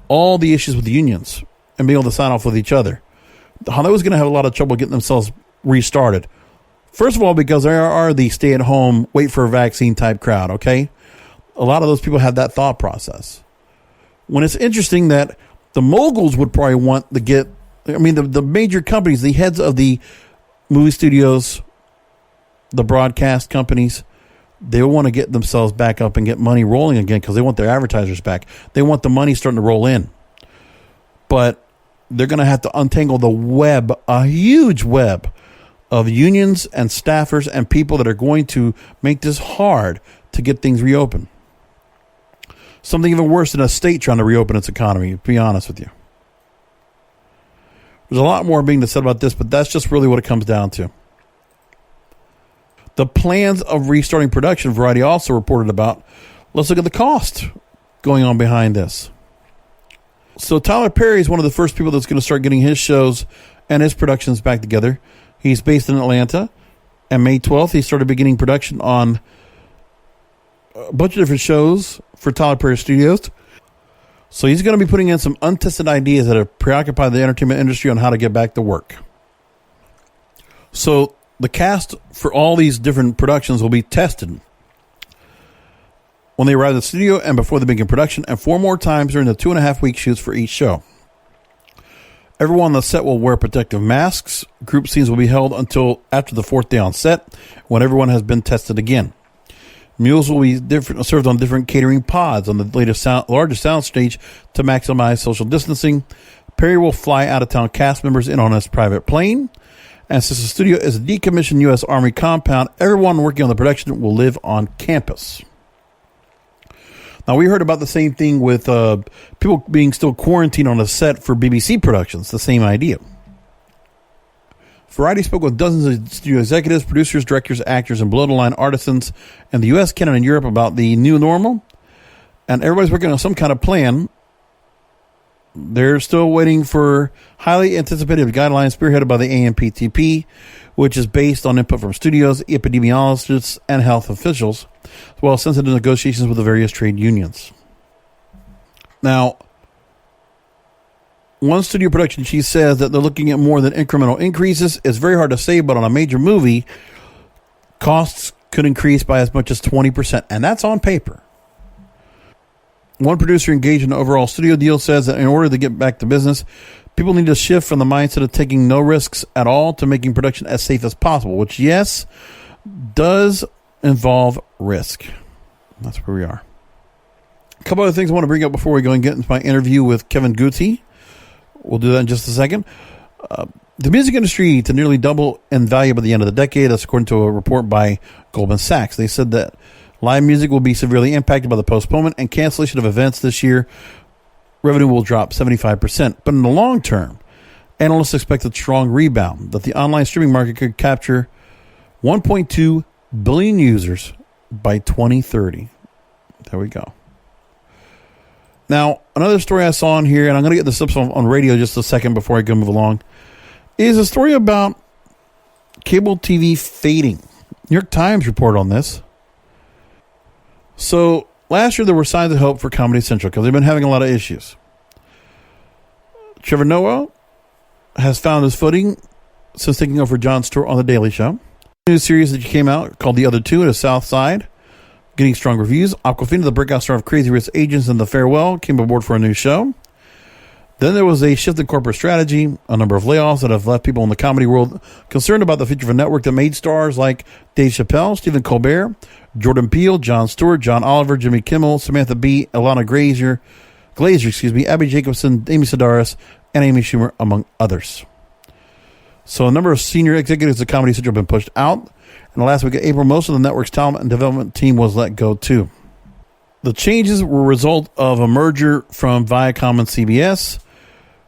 S2: all the issues with the unions and being able to sign off with each other. Hollywood's going to have a lot of trouble getting themselves restarted. First of all, because there are the stay-at-home, wait-for-a-vaccine type crowd, okay? A lot of those people have that thought process. When it's interesting that the moguls would probably want to get, the major companies, the heads of the movie studios, the broadcast companies, they want to get themselves back up and get money rolling again because they want their advertisers back. They want the money starting to roll in. But they're going to have to untangle the web, a huge web of unions and staffers and people that are going to make this hard to get things reopened. Something even worse than a state trying to reopen its economy, to be honest with you. There's a lot more being said about this, but that's just really what it comes down to. The plans of restarting production, Variety also reported about. Let's look at the cost going on behind this. So Tyler Perry is one of the first people that's going to start getting his shows and his productions back together. He's based in Atlanta, and May 12th he started beginning production on a bunch of different shows for Tyler Perry Studios. So he's going to be putting in some untested ideas that have preoccupied the entertainment industry on how to get back to work. So the cast for all these different productions will be tested when they arrive at the studio and before they begin production, and 4 more times during the 2.5-week shoots for each show. Everyone on the set will wear protective masks. Group scenes will be held until after the 4th day on set, when everyone has been tested again. Meals will be served on different catering pods on the largest soundstage to maximize social distancing. Perry will fly out-of-town cast members in on his private plane. And since the studio is a decommissioned U.S. Army compound, everyone working on the production will live on campus. Now, we heard about the same thing with people being still quarantined on a set for BBC productions. The same idea. Variety spoke with dozens of studio executives, producers, directors, actors, and below-the-line artisans in the U.S., Canada, and Europe about the new normal. And everybody's working on some kind of plan. They're still waiting for highly anticipated guidelines spearheaded by the AMPTP, which is based on input from studios, epidemiologists, and health officials, as well as sensitive negotiations with the various trade unions. Now, one studio production chief says that they're looking at more than incremental increases. It's very hard to say, but on a major movie, costs could increase by as much as 20%, and that's on paper. One producer engaged in an overall studio deal says that in order to get back to business, people need to shift from the mindset of taking no risks at all to making production as safe as possible, which, yes, does involve risk. That's where we are. A couple other things I want to bring up before we go and get into my interview with Kevin Guti. We'll do that in just a second. The music industry to nearly double in value by the end of the decade. That's according to a report by Goldman Sachs. They said that live music will be severely impacted by the postponement and cancellation of events this year. Revenue will drop 75%. But in the long term, analysts expect a strong rebound, that the online streaming market could capture 1.2 billion users by 2030. There we go. Now, another story I saw on here, and I'm going to get this up on radio just a second before I go move along, is a story about cable TV fading. New York Times reported on this. So, last year there were signs of hope for Comedy Central because they've been having a lot of issues. Trevor Noah has found his footing since taking over Jon Stewart on The Daily Show. A new series that came out called The Other Two at the South Side, getting strong reviews. Awkwafina, the breakout star of Crazy Rich Asians and The Farewell, came aboard for a new show. Then there was a shift in corporate strategy, a number of layoffs that have left people in the comedy world concerned about the future of a network that made stars like Dave Chappelle, Stephen Colbert, Jordan Peele, Jon Stewart, John Oliver, Jimmy Kimmel, Samantha Bee, Ilana Glazer, Abby Jacobson, Amy Sedaris, and Amy Schumer, among others. So a number of senior executives of Comedy Central have been pushed out. In the last week of April, most of the network's talent and development team was let go too. The changes were a result of a merger from Viacom and CBS.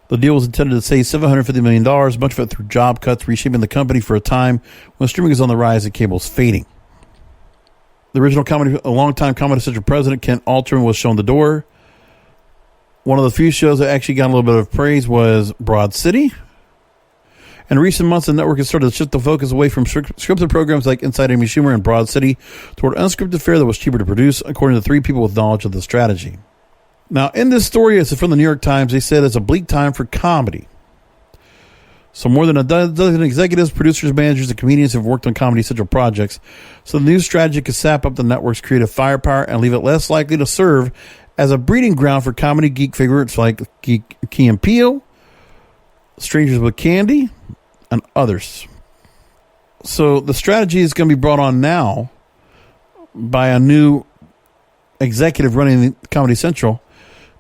S2: The deal was intended to save $750 million, much of it through job cuts, reshaping the company for a time when streaming is on the rise and cable's fading. The original longtime Comedy Central president, Kent Alterman, was shown the door. One of the few shows that actually got a little bit of praise was Broad City. In recent months, the network has started to shift the focus away from scripted programs like Inside Amy Schumer and Broad City toward unscripted fare that was cheaper to produce, according to three people with knowledge of the strategy. Now, in this story, it's from the New York Times, they said it's a bleak time for comedy. So more than a dozen executives, producers, managers, and comedians have worked on Comedy Central projects. So the new strategy could sap up the network's creative firepower and leave it less likely to serve as a breeding ground for comedy geek favorites like Key and Peele, Strangers with Candy, and others. So the strategy is going to be brought on now by a new executive running Comedy Central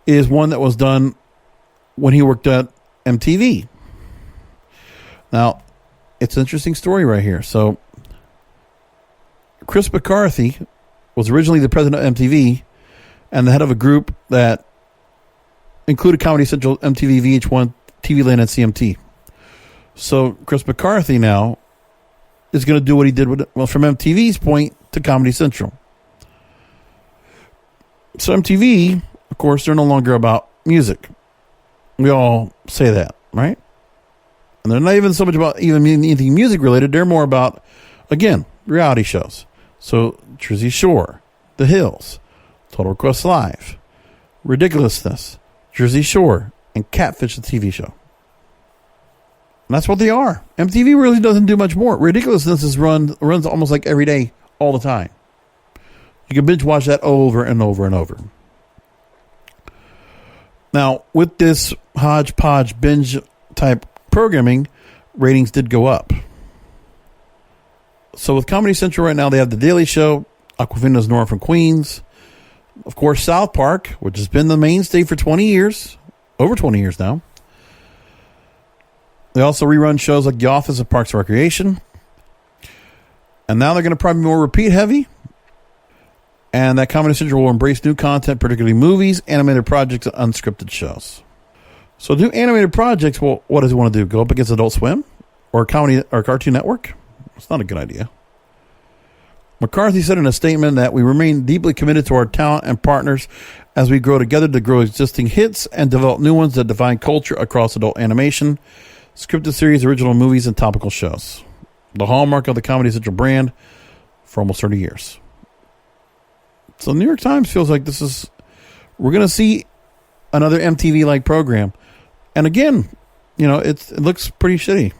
S2: is one that was done when he worked at MTV. Now, it's an interesting story right here. So, Chris McCarthy was originally the president of MTV and the head of a group that included Comedy Central, MTV, VH1, TV Land, and CMT. So, Chris McCarthy now is going to do what he did from MTV's point to Comedy Central. So, MTV, of course, they're no longer about music. We all say that, right? And they're not even so much about even anything music related. They're more about, again, reality shows. So Jersey Shore, The Hills, Total Request Live, Ridiculousness, Jersey Shore, and Catfish, the TV show. And that's what they are. MTV really doesn't do much more. Ridiculousness runs almost like every day, all the time. You can binge watch that over and over and over. Now, with this hodgepodge binge type programming, ratings did go up. So with Comedy Central right now, they have The Daily Show, Awkwafina's Nora from Queens, of course, South Park, which has been the mainstay for 20 years, over 20 years now. They also rerun shows like The Office and Parks and Recreation. And now they're going to probably be more repeat heavy. And that Comedy Central will embrace new content, particularly movies, animated projects, and unscripted shows. So do animated projects, well, what does he want to do? Go up against Adult Swim or Comedy or Cartoon Network? It's not a good idea. McCarthy said in a statement that we remain deeply committed to our talent and partners as we grow together to grow existing hits and develop new ones that define culture across adult animation, scripted series, original movies, and topical shows. The hallmark of the Comedy Central brand for almost 30 years. So the New York Times feels like we're going to see another MTV-like program. And again, it looks pretty shitty.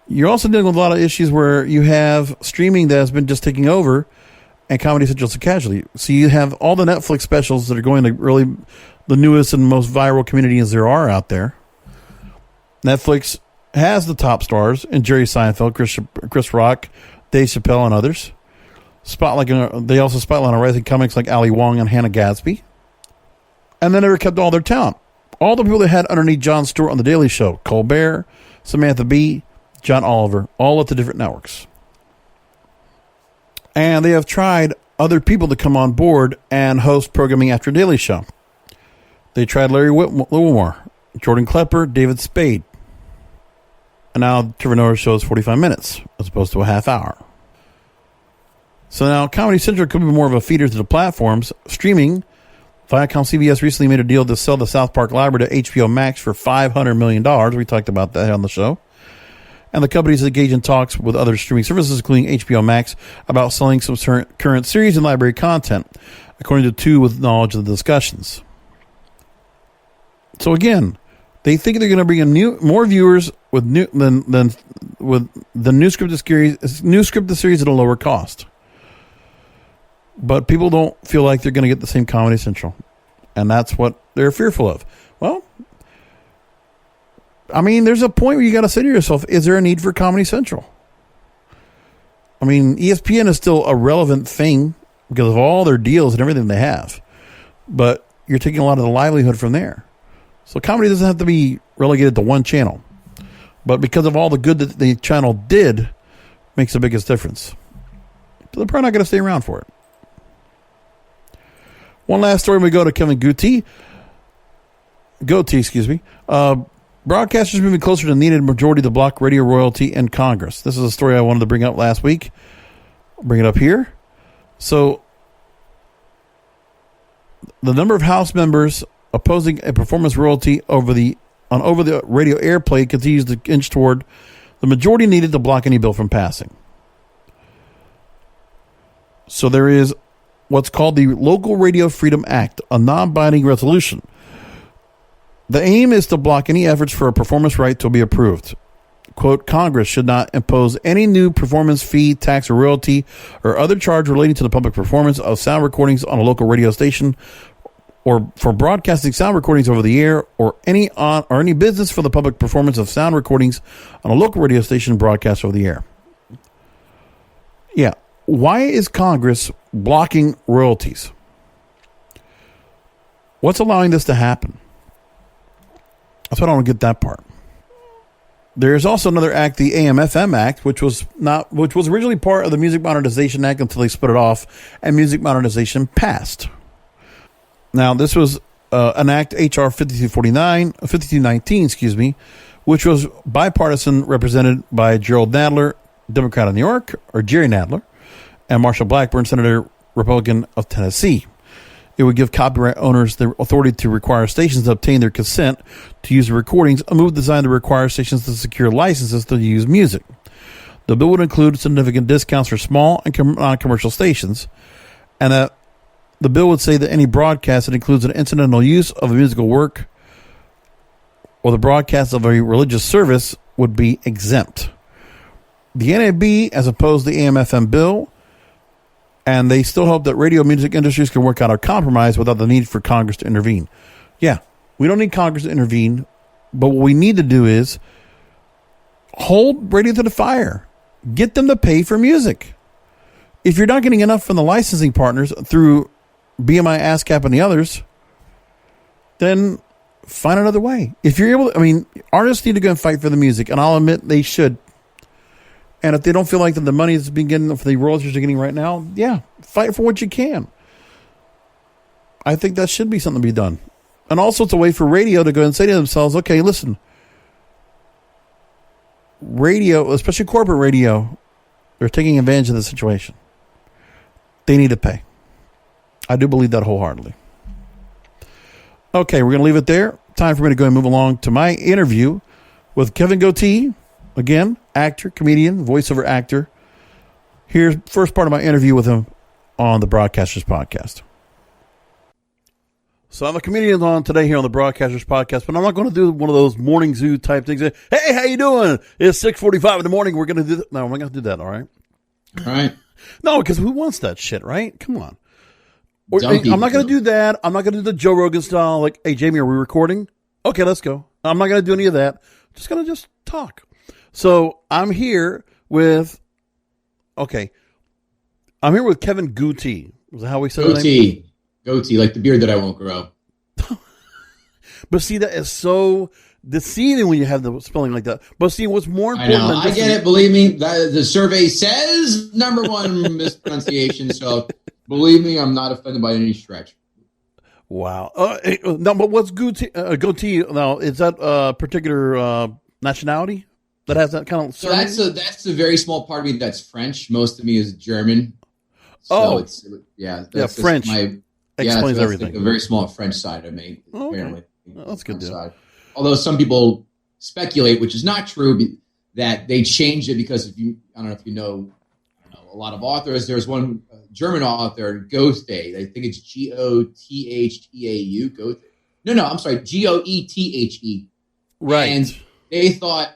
S2: You're also dealing with a lot of issues where you have streaming that has been just taking over and Comedy Central's a casualty. So you have all the Netflix specials that are going to really the newest and most viral comedians there are out there. Netflix has the top stars in Jerry Seinfeld, Chris Rock, Dave Chappelle, and others. They also spotlight on rising comics like Ali Wong and Hannah Gadsby. And then never kept all their talent. All the people they had underneath Jon Stewart on The Daily Show, Colbert, Samantha Bee, John Oliver, all at the different networks. And they have tried other people to come on board and host programming after Daily Show. They tried Larry Wilmore, Jordan Klepper, David Spade. And now Trevor Noah's show is 45 minutes as opposed to a half hour. So now Comedy Central could be more of a feeder to the platforms. Streaming, Viacom CBS recently made a deal to sell the South Park library to HBO Max for $500 million. We talked about that on the show. And the company is engaged in talks with other streaming services, including HBO Max, about selling some current series and library content, according to two with knowledge of the discussions. So again, they think they're going to bring in more viewers with new scripted series at a lower cost. But people don't feel like they're going to get the same Comedy Central. And that's what they're fearful of. Well, I mean, there's a point where you got to say to yourself, is there a need for Comedy Central? I mean, ESPN is still a relevant thing because of all their deals and everything they have. But you're taking a lot of the livelihood from there. So comedy doesn't have to be relegated to one channel. But because of all the good that the channel did, makes the biggest difference. So they're probably not going to stay around for it. One last story, we go to Kevin Goatee. Broadcasters moving closer to needed majority to block radio royalty in Congress. This is a story I wanted to bring up last week. I'll bring it up here. So, the number of House members opposing a performance royalty over the radio airplay continues to inch toward the majority needed to block any bill from passing. So there is what's called the Local Radio Freedom Act, a non-binding resolution. The aim is to block any efforts for a performance right to be approved. Quote, Congress should not impose any new performance fee, tax, or royalty, or other charge relating to the public performance of sound recordings on a local radio station, or for broadcasting sound recordings over the air, or any business for the public performance of sound recordings on a local radio station broadcast over the air. Yeah. Why is Congress blocking royalties? What's allowing this to happen? That's why I don't get that part. There's also another act, the AM/FM Act, which was originally part of the Music Modernization Act until they split it off, and Music Modernization passed. Now, this was an act, H.R. 5219, which was bipartisan, represented by Gerald Nadler, Democrat of New York, or Jerry Nadler, and Marsha Blackburn, Senator, Republican of Tennessee. It would give copyright owners the authority to require stations to obtain their consent to use the recordings, a move designed to require stations to secure licenses to use music. The bill would include significant discounts for small and non-commercial stations, and that the bill would say that any broadcast that includes an incidental use of a musical work or the broadcast of a religious service would be exempt. The NAB, as opposed to the AM/FM bill, and they still hope that radio music industries can work out a compromise without the need for Congress to intervene. Yeah, we don't need Congress to intervene, but what we need to do is hold radio to the fire. Get them to pay for music. If you're not getting enough from the licensing partners through BMI, ASCAP, and the others, then find another way. If you're able to, artists need to go and fight for the music, and I'll admit they should. And if they don't feel like that the money is being getting for the royalties they're getting right now, yeah, fight for what you can. I think that should be something to be done. And also it's a way for radio to go and say to themselves, okay, listen, radio, especially corporate radio, they're taking advantage of the situation. They need to pay. I do believe that wholeheartedly. Okay, we're going to leave it there. Time for me to go and move along to my interview with Kevin Goatee. Again, actor, comedian, voiceover actor. Here's the first part of my interview with him on the Broadcasters Podcast. So I'm a comedian on today here on the Broadcasters Podcast, but I'm not going to do one of those morning zoo type things. Hey, how you doing? It's 6:45 in the morning. We're going to do that. No, I'm not going to do that, all right?
S3: All right.
S2: No, because who wants that shit, right? Come on. I'm not going to do that. I'm not going to do the Joe Rogan style, like, hey, Jamie, are we recording? Okay, let's go. I'm not going to do any of that. Just going to just talk. So I'm here with, I'm here with Kevin Goatee. Is that how we said it?
S3: Goatee, like the beard that I won't grow.
S2: But see, that is so deceiving when you have the spelling like that. But see, what's more important
S3: I know. I get it. Believe me, the survey says number one mispronunciation. So believe me, I'm not offended by any stretch.
S2: Wow. No, but what's goatee? Now, is that a particular nationality that has that kind of surname?
S3: So that's a very small part of me that's French. Most of me is German. So it's
S2: French. Explains everything.
S3: Like a very small French side of me.
S2: Okay.
S3: Apparently.
S2: Well, that's good.
S3: Although some people speculate, which is not true, that they changed it because I don't know if you know a lot of authors. There's one German author, Goethe. I think it's Gotheau. Goethe. No, I'm sorry, Goethe.
S2: Right.
S3: And they thought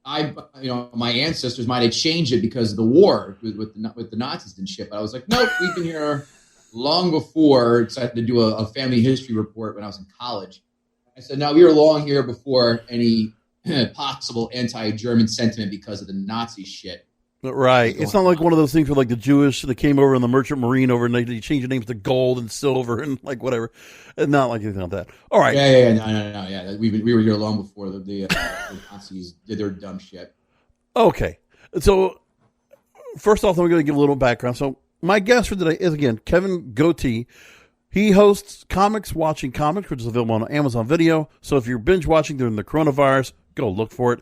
S3: my ancestors might have changed it because of the war with the Nazis and shit. But I was like, nope, we've been here long before. So I had to do a family history report when I was in college. I said, no, we were long here before any possible anti-German sentiment because of the Nazi shit.
S2: Right. It's not like one of those things where like the Jewish that came over in the Merchant Marine over and they changed their names to gold and silver and like whatever. Not like anything like that. All right.
S3: Yeah. No. Yeah. We were here long before the Nazis did their dumb shit.
S2: Okay. So first off, I'm going to give a little background. So my guest for today is, again, Kevin Goatee. He hosts Comics Watching Comics, which is available on Amazon Video. So if you're binge watching during the coronavirus, go look for it.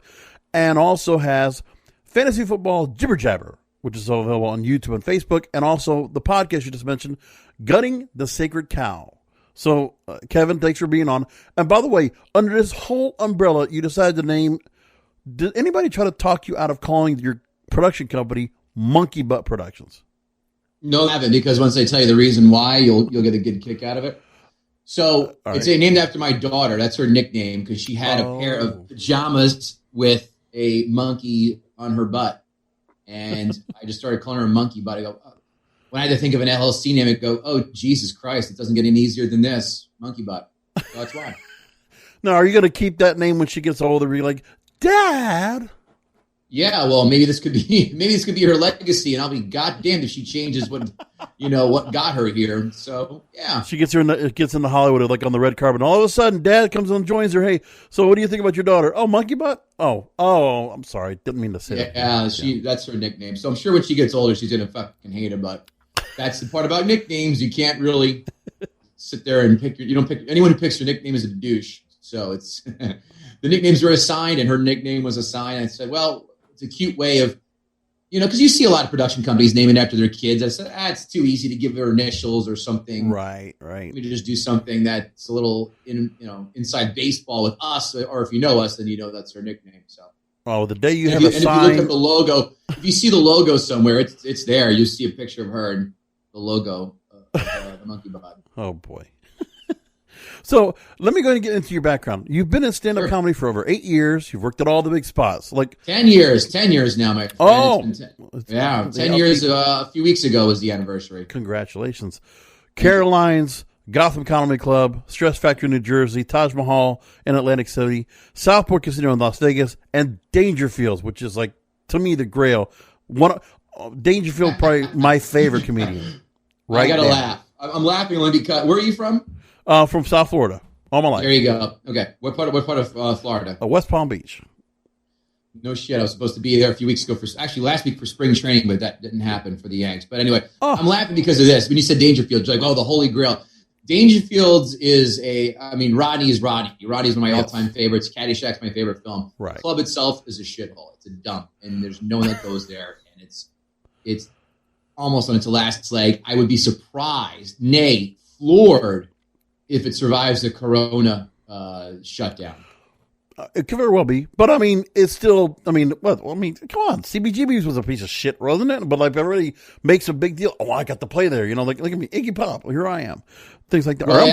S2: And also has Fantasy Football Jibber Jabber, which is available on YouTube and Facebook. And also the podcast you just mentioned, Gutting the Sacred Cow. So, Kevin, thanks for being on. And by the way, under this whole umbrella, you decided to name, did anybody try to talk you out of calling your production company Monkey Butt Productions?
S3: No, I haven't, because once I tell you the reason why, you'll get a good kick out of it. So it's named after my daughter. That's her nickname because she had a pair of pajamas with a monkey on her butt. And I just started calling her Monkey Butt. I go, when I had to think of an LLC name, I'd go, oh, Jesus Christ, it doesn't get any easier than this. Monkey Butt. So that's why.
S2: Now, are you going to keep that name when she gets older? Are you like, Dad?
S3: Yeah, well, maybe this could be her legacy, and I'll be goddamned if she changes what got her here. So yeah,
S2: she gets into Hollywood like on the red carpet. And all of a sudden, Dad comes and joins her. Hey, so what do you think about your daughter? Oh, Monkey Butt. Oh, I'm sorry, didn't mean to say that.
S3: Yeah, that's her nickname. So I'm sure when she gets older, she's gonna fucking hate her. But that's the part about nicknames. You can't really sit there and anyone who picks your nickname is a douche. So it's the nicknames were assigned, and her nickname was assigned. I said, well, it's a cute way of, because you see a lot of production companies naming after their kids. I said, it's too easy to give their initials or something.
S2: Right.
S3: Let me just do something that's a little, inside baseball with us, or if you know us, then that's her nickname. So.
S2: Oh, the day you have
S3: a
S2: sign.
S3: If you look at the logo, if you see the logo somewhere, it's there. You see a picture of her and the logo of the Monkey Butt.
S2: Oh boy. So let me go ahead and get into your background. You've been in stand-up comedy for over 8 years. You've worked at all the big spots. Like
S3: 10 years. 10 years now, my friend.
S2: Oh.
S3: 10 years a few weeks ago was the anniversary.
S2: Congratulations. Caroline's, Gotham Comedy Club, Stress Factory, New Jersey, Taj Mahal in Atlantic City, Southport Casino in Las Vegas, and Dangerfields, which is like, to me, the grail. Dangerfield, probably my favorite comedian.
S3: Right. I got to laugh. I'm laughing only because, where are you from?
S2: From South Florida, all my life.
S3: There you go. Okay, what part of Florida?
S2: West Palm Beach.
S3: No shit. I was supposed to be there a few weeks ago last week for spring training, but that didn't happen for the Yanks. But anyway, I'm laughing because of this. When you said Dangerfield, you're like, oh, the Holy Grail. Dangerfields Rodney is Rodney. Rodney's one of my all-time favorites. Caddyshack's my favorite film.
S2: Right.
S3: The club itself is a shithole. It's a dump, and there's no one that goes there, and it's almost on its last leg. I would be surprised, nay, floored, if it survives the Corona shutdown.
S2: It could very well be, but I mean, it's still. I mean, come on, CBGB's was a piece of shit, wasn't it? But like, everybody makes a big deal. Oh, I got to play there. You know, like look at me, Iggy Pop. Here I am. Things like that.
S3: Well,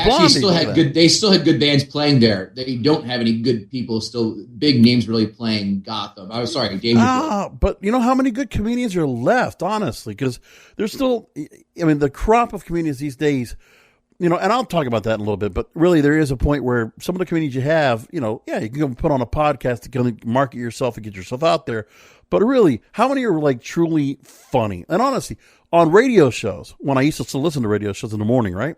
S3: they still had good bands playing there. They don't have any good people still, big names really playing Gotham. I was sorry,
S2: but you know how many good comedians are left, honestly, because there's still. I mean, the crop of comedians these days. You know, and I'll talk about that in a little bit, but really there is a point where some of the comedians you have, you know, yeah, you can go put on a podcast to kind of market yourself and get yourself out there. But really, how many are like truly funny? And honestly, on radio shows, when I used to listen to radio shows in the morning, right?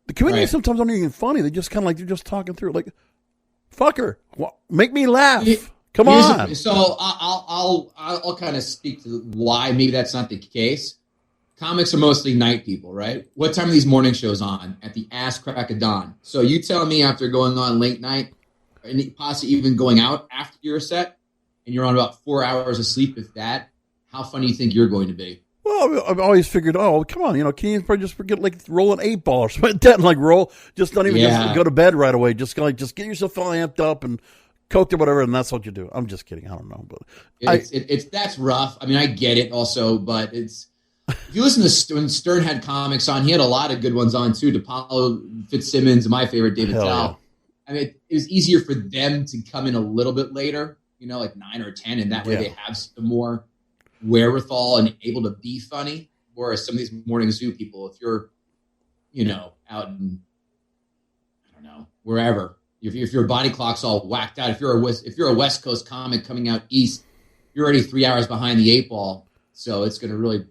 S2: The comedians sometimes aren't even funny. They just kind of like, they're just talking through it. Like, fucker, make me laugh. Come on.
S3: So I'll kind of speak to why maybe that's not the case. Comics are mostly night people, right? What time are these morning shows on? At the ass crack of dawn. So you tell me after going on late night, and possibly even going out after your set, and you're on about 4 hours of sleep, if that, how funny do you think you're going to be?
S2: Well, I've always figured, oh, come on, you know, can you probably just forget, like, roll an 8 ball or something like that, and like roll, just don't even just go to bed right away. Just get yourself all amped up and coked or whatever, and that's what you do. I'm just kidding. I don't know, but
S3: that's rough. I mean, I get it also, but it's. If you listen to when Stern had comics on, he had a lot of good ones on too. DePaulo, Fitzsimmons, my favorite, David Tell. Yeah. I mean, it was easier for them to come in a little bit later, you know, like 9 or 10, and that way they have some more wherewithal and able to be funny. Whereas some of these morning zoo people, if you're, you know, out in, I don't know, wherever, if your body clock's all whacked out, if you're a West Coast comic coming out east, you're already 3 hours behind the 8 ball, so it's going to really.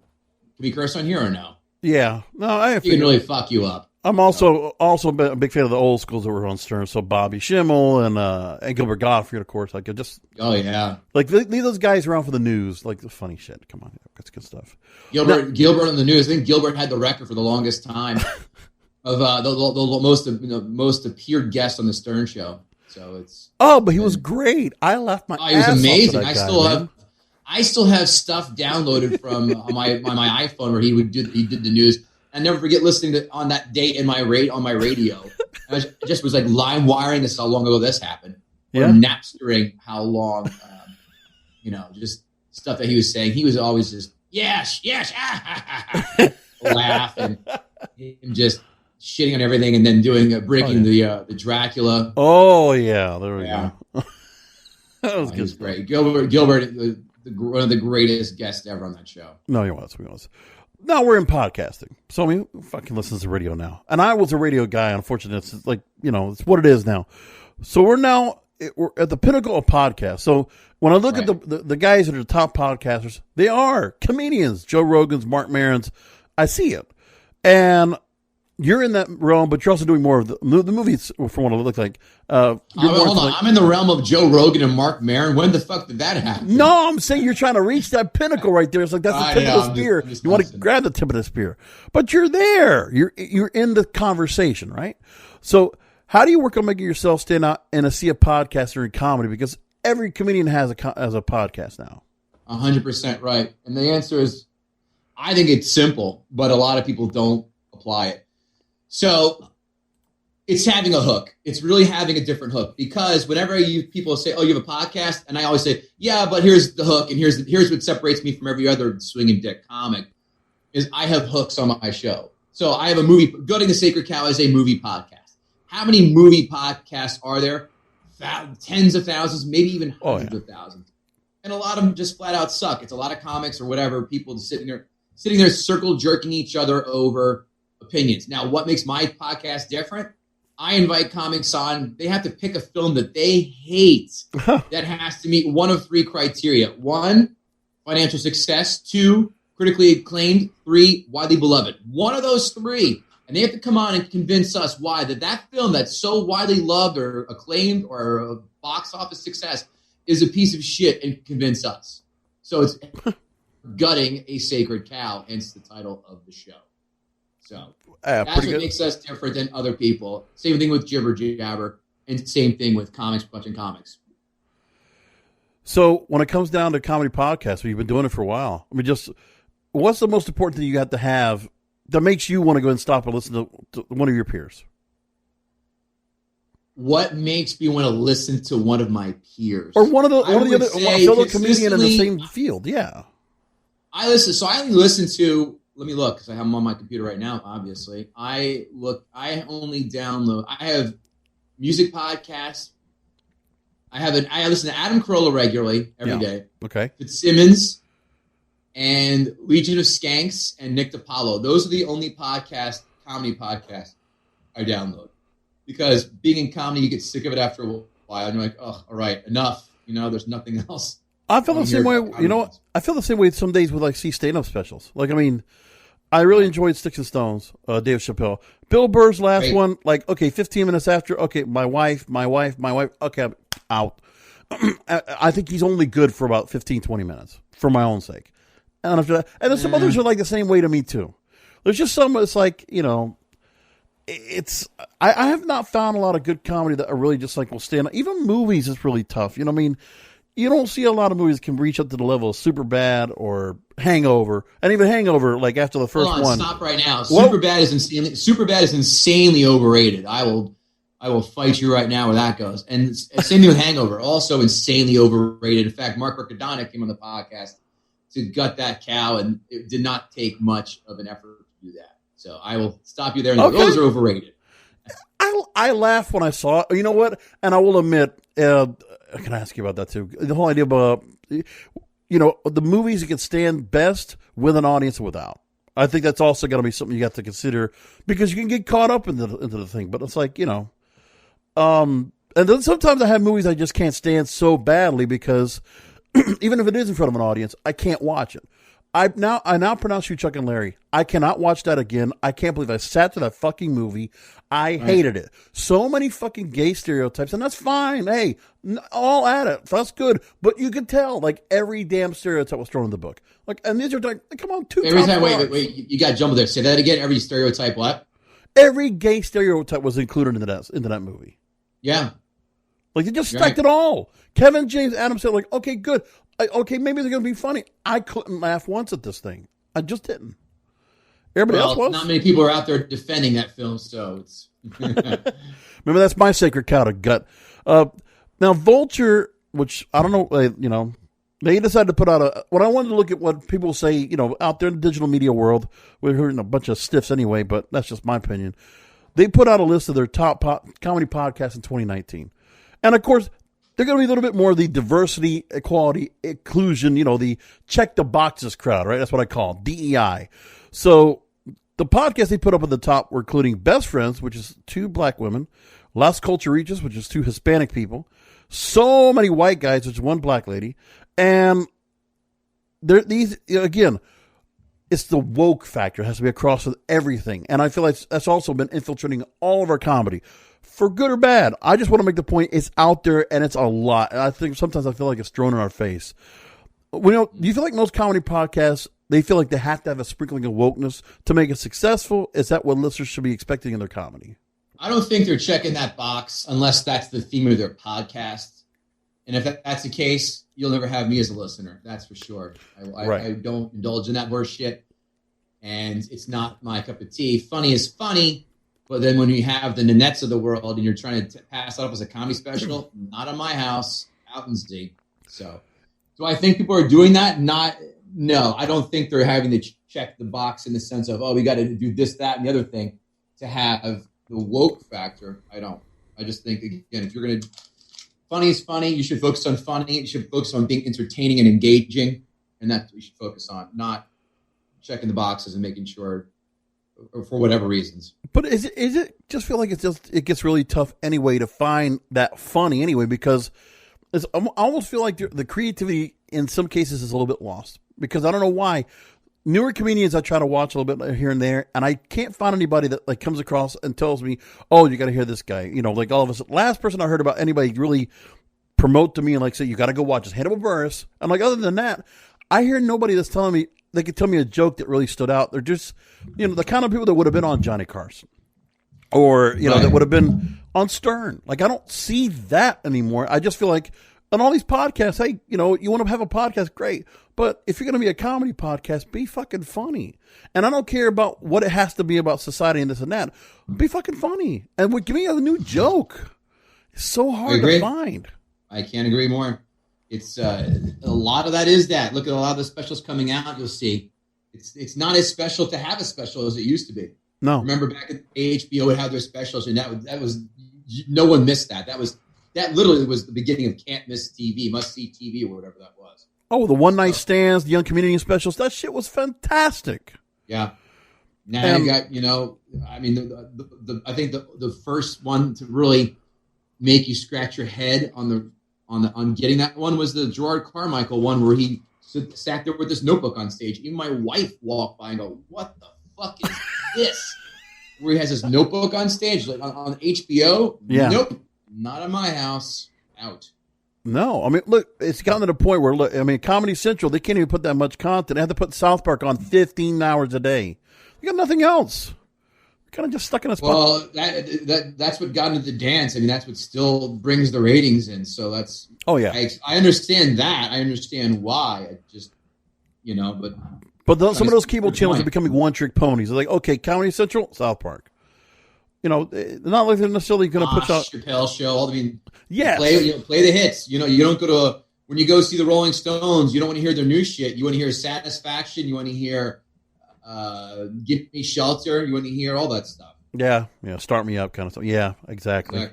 S3: Can we curse on here or no?
S2: Yeah. No,
S3: it can really fuck you up.
S2: I'm also a big fan of the old schools that were on Stern. So Bobby Schimmel and Gilbert Gottfried, of course. Like
S3: oh yeah.
S2: Like leave those guys around for the news, like the funny shit. Come on, that's good stuff.
S3: Gilbert on the news. I think Gilbert had the record for the longest time of the most appeared guest on the Stern show. So it's.
S2: Oh, but he was great. I laughed my.
S3: He was amazing. I still have stuff downloaded from my iPhone where he did the news. I never forget listening on that date on my radio. I just was like line wiring. This is how long ago this happened. Or Napstering how long, just stuff that he was saying. He was always just yes, laugh and just shitting on everything, and then breaking the Dracula.
S2: Oh yeah, there we go. That was good.
S3: Great, Gilbert. One of the greatest guests ever on that show.
S2: No, he was. Now we're in podcasting. So, I mean, who fucking listens to radio now? And I was a radio guy. Unfortunately, it's like, you know, it's what it is now. So we're at the pinnacle of podcasts. So when I look at the guys that are the top podcasters, they are comedians. Joe Rogan's, Mark Maron's. I see it. And you're in that realm, but you're also doing more of the movies, from what it looks like.
S3: Hold on. I'm in the realm of Joe Rogan and Mark Maron. When the fuck did that happen?
S2: No, I'm saying you're trying to reach that pinnacle right there. It's like that's the tip of the spear. You want to grab the tip of the spear. But you're there. You're in the conversation, right? So how do you work on making yourself stand out in a sea of podcaster in comedy? Because every comedian has a podcast now.
S3: 100% right. And the answer is, I think it's simple, but a lot of people don't apply it. So it's having a hook. It's really having a different hook, because whenever people say, "Oh, you have a podcast," and I always say, "Yeah, but here's the hook, and here's what separates me from every other swinging dick comic is I have hooks on my show." So I have a movie. Building the Sacred Cow is a movie podcast. How many movie podcasts are there? Tens of thousands, maybe even hundreds of thousands, and a lot of them just flat out suck. It's a lot of comics or whatever, people just sitting there circle jerking each other over opinions. Now, what makes my podcast different? I invite comics on. They have to pick a film that they hate that has to meet one of 3 criteria. 1, financial success. 2, critically acclaimed. 3, widely beloved. One of those 3. And they have to come on and convince us why that film that's so widely loved or acclaimed or a box office success is a piece of shit and convince us. So it's gutting a sacred cow, hence the title of the show. So that's what makes us different than other people. Same thing with Jibber Jabber, and same thing with Comics Punching Comics.
S2: So when it comes down to comedy podcasts, you've been doing it for a while. I mean, just what's the most important thing you got to have that makes you want to go and stop and listen to one of your peers?
S3: What makes me want to listen to one of my peers,
S2: or one of the other fellow comedian in the same field? Yeah,
S3: I listen. So I only listen to. Let me look because I have them on my computer right now. Obviously, I only download. I have music podcasts. I listen to Adam Carolla regularly every day.
S2: Okay,
S3: Fitzsimmons and Legion of Skanks and Nick DiPaolo. Those are the only comedy podcasts I download. Because being in comedy, you get sick of it after a while, and you're like, "Oh, all right, enough." There's nothing else.
S2: I feel the same way. I feel the same way some days with stand-up specials. I really enjoyed Sticks and Stones, Dave Chappelle. Bill Burr's last one, 15 minutes after, my wife, okay, I'm out. I think he's only good for about 15, 20 minutes for my own sake. And after that, and then some others are the same way to me too. There's just some, it's I have not found a lot of good comedy that are really just will stand up. Even movies is really tough. You don't see a lot of movies that can reach up to the level of Superbad or Hangover, and even Hangover, after the first one.
S3: Stop right now. Superbad is insanely overrated. I will fight you right now where that goes. And same thing with Hangover, also insanely overrated. In fact, Mark Ricadonic came on the podcast to gut that cow, and it did not take much of an effort to do that. So I will stop you there. Those are overrated.
S2: I laughed when I saw it. You know what? And I will admit, can I ask you about that too? The whole idea about, the movies that can stand best with an audience and without. I think that's also going to be something you got to consider because you can get caught up into the thing. But it's and then sometimes I have movies I just can't stand so badly because even if it is in front of an audience, I can't watch it. I now pronounce you Chuck and Larry. I cannot watch that again. I can't believe I sat through that fucking movie. I hated it. So many fucking gay stereotypes, and that's fine. Hey, all at it. That's good. But you could tell, every damn stereotype was thrown in the book. And these are come on,
S3: every time. Wait. You got jumbled there. Say that again. Every stereotype, what?
S2: Every gay stereotype was included into that movie.
S3: Yeah.
S2: They just stacked it all. Kevin James Adams said, okay, good. Okay, maybe they're going to be funny. I couldn't laugh once at this thing. I just didn't. Everybody else was.
S3: Not many people are out there defending that film, so it's...
S2: Remember, that's my sacred cow to gut. Now, Vulture, which I don't know, they decided to put out when I wanted to look at what people say, out there in the digital media world, we're hearing a bunch of stiffs anyway, but that's just my opinion. They put out a list of their top comedy podcasts in 2019. And of course, they're going to be a little bit more of the diversity, equality, inclusion, the check the boxes crowd, right? That's what I call it, DEI. So the podcasts they put up at the top were including Best Friends, which is 2 black women, Las Culturitas, which is 2 Hispanic people, So Many White Guys, which is 1 black lady, and these, again, it's the woke factor. It has to be across with everything. And I feel like that's also been infiltrating all of our comedy. For good or bad, I just want to make the point it's out there and it's a lot. And I think sometimes I feel like it's thrown in our face. Do you feel like most comedy podcasts, they feel like they have to have a sprinkling of wokeness to make it successful? Is that what listeners should be expecting in their comedy?
S3: I don't think they're checking that box unless that's the theme of their podcast. And if that's the case, you'll never have me as a listener. That's for sure. I don't indulge in that horse shit. And it's not my cup of tea. Funny is funny. But then when you have the Nanettes of the world and you're trying to pass that up as a comedy special, not in my house, out in Z. So do I think people are doing that? No, I don't think they're having to check the box in the sense of, we got to do this, that, and the other thing to have the woke factor. I don't. I just think, again, if you're going to, funny is funny, you should focus on funny. You should focus on being entertaining and engaging. And that's what you should focus on, not checking the boxes and making sure, or for whatever reasons.
S2: But is it just feel like it gets really tough anyway to find that funny anyway, because I almost feel like the creativity in some cases is a little bit lost, because I don't know why. Newer comedians I try to watch a little bit here and there, and I can't find anybody that comes across and tells me, oh, you got to hear this guy. All of us. Last person I heard about anybody really promote to me and like say, you got to go watch this. Hannibal Buress. I'm like, other than that, I hear nobody that's telling me, they could tell me a joke that really stood out. They're just, the kind of people that would have been on Johnny Carson or, that would have been on Stern. Like, I don't see that anymore. I just feel like on all these podcasts, hey, you want to have a podcast, great. But if you're going to be a comedy podcast, be fucking funny. And I don't care about what it has to be about society and this and that. Be fucking funny. And give me a new joke. It's so hard to find.
S3: I can't agree more. It's a lot of that is that. Look at a lot of the specials coming out. You'll see it's not as special to have a special as it used to be.
S2: No,
S3: remember back at HBO would have their specials, and that was no one missed that. That literally was the beginning of can't miss TV, must see TV, or whatever that was.
S2: Oh, the one night stands, the young comedian specials. That shit was fantastic.
S3: Yeah. Now you got I mean, I think the first one to really make you scratch your head on getting that one was the Gerard Carmichael one where he sat there with this notebook on stage. Even my wife walked by and go, "What the fuck is this?" Where he has his notebook on stage, like on HBO.
S2: Yeah.
S3: Nope, not in my house. Out.
S2: No, I mean, look, it's gotten to the point where Comedy Central, they can't even put that much content. They have to put South Park on 15 hours a day. You got nothing else. Kind of just stuck in a spot.
S3: Well, that's what got into the dance. I mean, that's what still brings the ratings in. So that's.
S2: Oh yeah,
S3: I understand that. I understand why. I just,
S2: but some of those cable channels are becoming one-trick ponies. They're like, okay, Comedy Central, South Park. They're not like they're necessarily going to push out
S3: Chappelle Show. I mean,
S2: yes.
S3: Play the hits. You don't go to when you go see the Rolling Stones. You don't want to hear their new shit. You want to hear Satisfaction. You want to hear. Give Me Shelter. You want to hear all that stuff. Yeah,
S2: start me up kind of stuff. Yeah, exactly.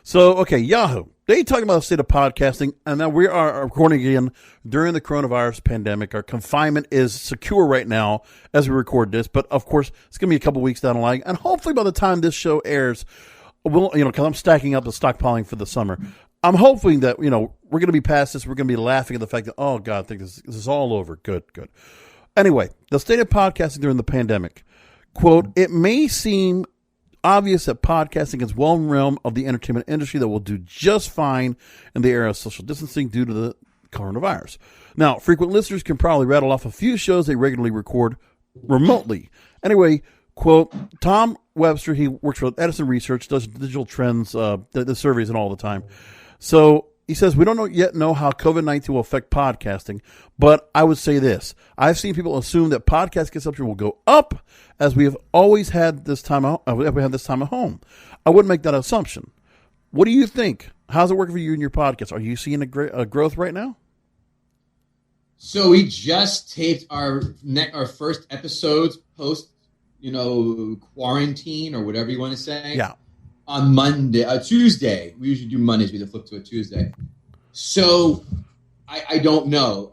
S2: So, okay, Yahoo. They talking about the state of podcasting, and now we are recording again during the coronavirus pandemic. Our confinement is secure right now as we record this, but of course, it's going to be a couple weeks down the line, and hopefully by the time this show airs, we'll, because I'm stacking up the stockpiling for the summer. I'm hoping that, we're going to be past this. We're going to be laughing at the fact that, oh, God, I think this is all over. Good. Anyway, the state of podcasting during the pandemic. Quote, it may seem obvious that podcasting is one realm of the entertainment industry that will do just fine in the era of social distancing due to the coronavirus. Now, frequent listeners can probably rattle off a few shows they regularly record remotely. Anyway, quote, Tom Webster, he works for Edison Research, does digital trends, the surveys and all the time. So he says, we don't yet know how COVID-19 will affect podcasting, but I would say this. I've seen people assume that podcast consumption will go up as we have always had this time at home. I wouldn't make that assumption. What do you think? How's it working for you and your podcast? Are you seeing a growth right now?
S3: So we just taped our first episodes post, quarantine or whatever you want to say.
S2: Yeah.
S3: On Tuesday. We usually do Mondays. We flip to a Tuesday. So I don't know.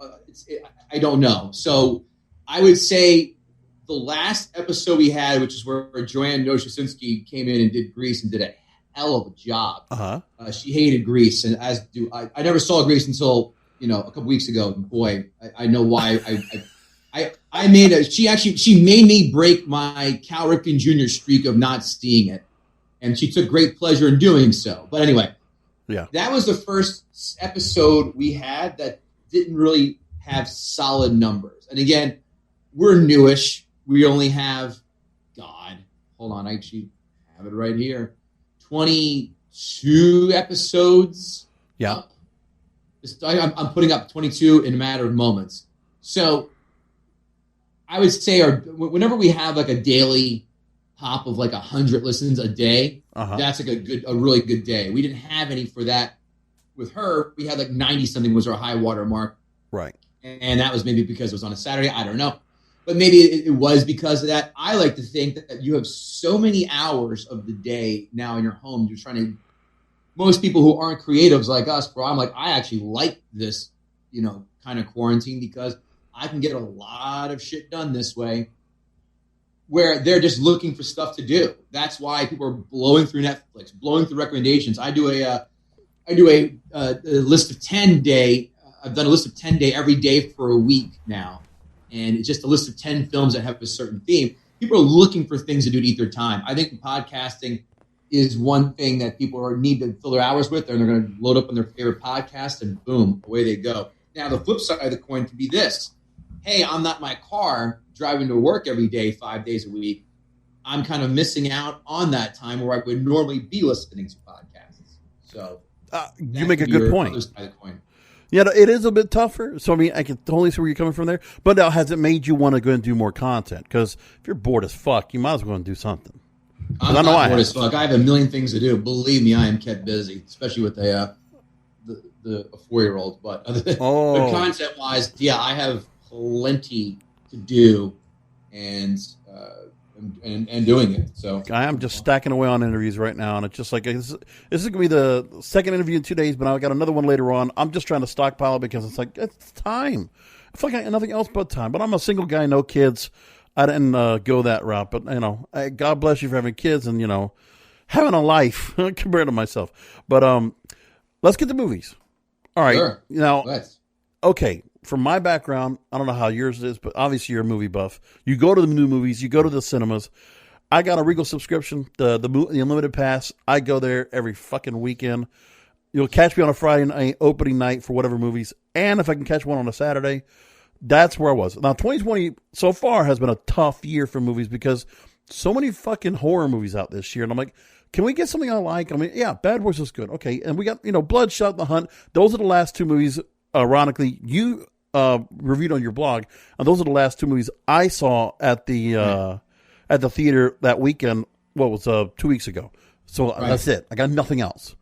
S3: I don't know. So I would say the last episode we had, which is where Joanne Noshczynski came in and did Grease and did a hell of a job.
S2: Uh-huh.
S3: She hated Grease, and as do I. I never saw Grease until a couple weeks ago. And boy, I know why. I made she made me break my Cal Ripken Jr. streak of not seeing it. And she took great pleasure in doing so. But anyway, that was the first episode we had that didn't really have solid numbers. And again, we're newish. We only have, hold on, I actually have it right here, 22 episodes.
S2: Yeah.
S3: I'm putting up 22 in a matter of moments. So I would say whenever we have like a daily top of like 100 listens a day, that's like a really good day. We didn't have any for that with her. We had like 90 something was our high water mark.
S2: Right.
S3: And that was maybe because it was on a Saturday. I don't know. But maybe it was because of that. I like to think that you have so many hours of the day now in your home. You're trying to, most people who aren't creatives like us, bro, I'm like, I actually like this, kind of quarantine because I can get a lot of shit done this way, where they're just looking for stuff to do. That's why people are blowing through Netflix, blowing through recommendations. I do a list of 10 day. I've done a list of 10 day every day for a week now, and it's just a list of 10 films that have a certain theme. People are looking for things to do to eat their time. I think podcasting is one thing that people need to fill their hours with, and they're going to load up on their favorite podcast, and boom, away they go. Now, the flip side of the coin could be this. Hey, I'm not in my car driving to work every day, 5 days a week. I'm kind of missing out on that time where I would normally be listening to podcasts. So
S2: you make a good point.
S3: Other side of the coin.
S2: Yeah, it is a bit tougher. So, I mean, I can totally see where you're coming from there. But now, has it made you want to go and do more content? Because if you're bored as fuck, you might as well go and do something.
S3: I'm not bored as fuck. I have a million things to do. Believe me, I am kept busy, especially with a 4-year-old. But content-wise, yeah, I have plenty to do and doing it. So
S2: I am just stacking away on interviews right now, and it's just like this is going to be the second interview in 2 days, but I got another one later on. I'm just trying to stockpile it because it's like it's time. I feel like I got nothing else but time. But I'm a single guy, no kids. I didn't go that route, but God bless you for having kids and having a life compared to myself. But let's get to movies. All right,
S3: sure.
S2: Now, okay. From my background, I don't know how yours is, but obviously you're a movie buff. You go to the new movies. You go to the cinemas. I got a Regal subscription, the Unlimited Pass. I go there every fucking weekend. You'll catch me on a Friday night, opening night for whatever movies. And if I can catch one on a Saturday, that's where I was. Now, 2020 so far has been a tough year for movies because so many fucking horror movies out this year. And I'm like, can we get something I like? I mean, yeah, Bad Boys was good. Okay. And we got, Bloodshot, The Hunt. Those are the last two movies. Ironically, you reviewed on your blog, and those are the last two movies I saw at the theater that weekend. What was 2 weeks ago? So That's it. I got nothing else,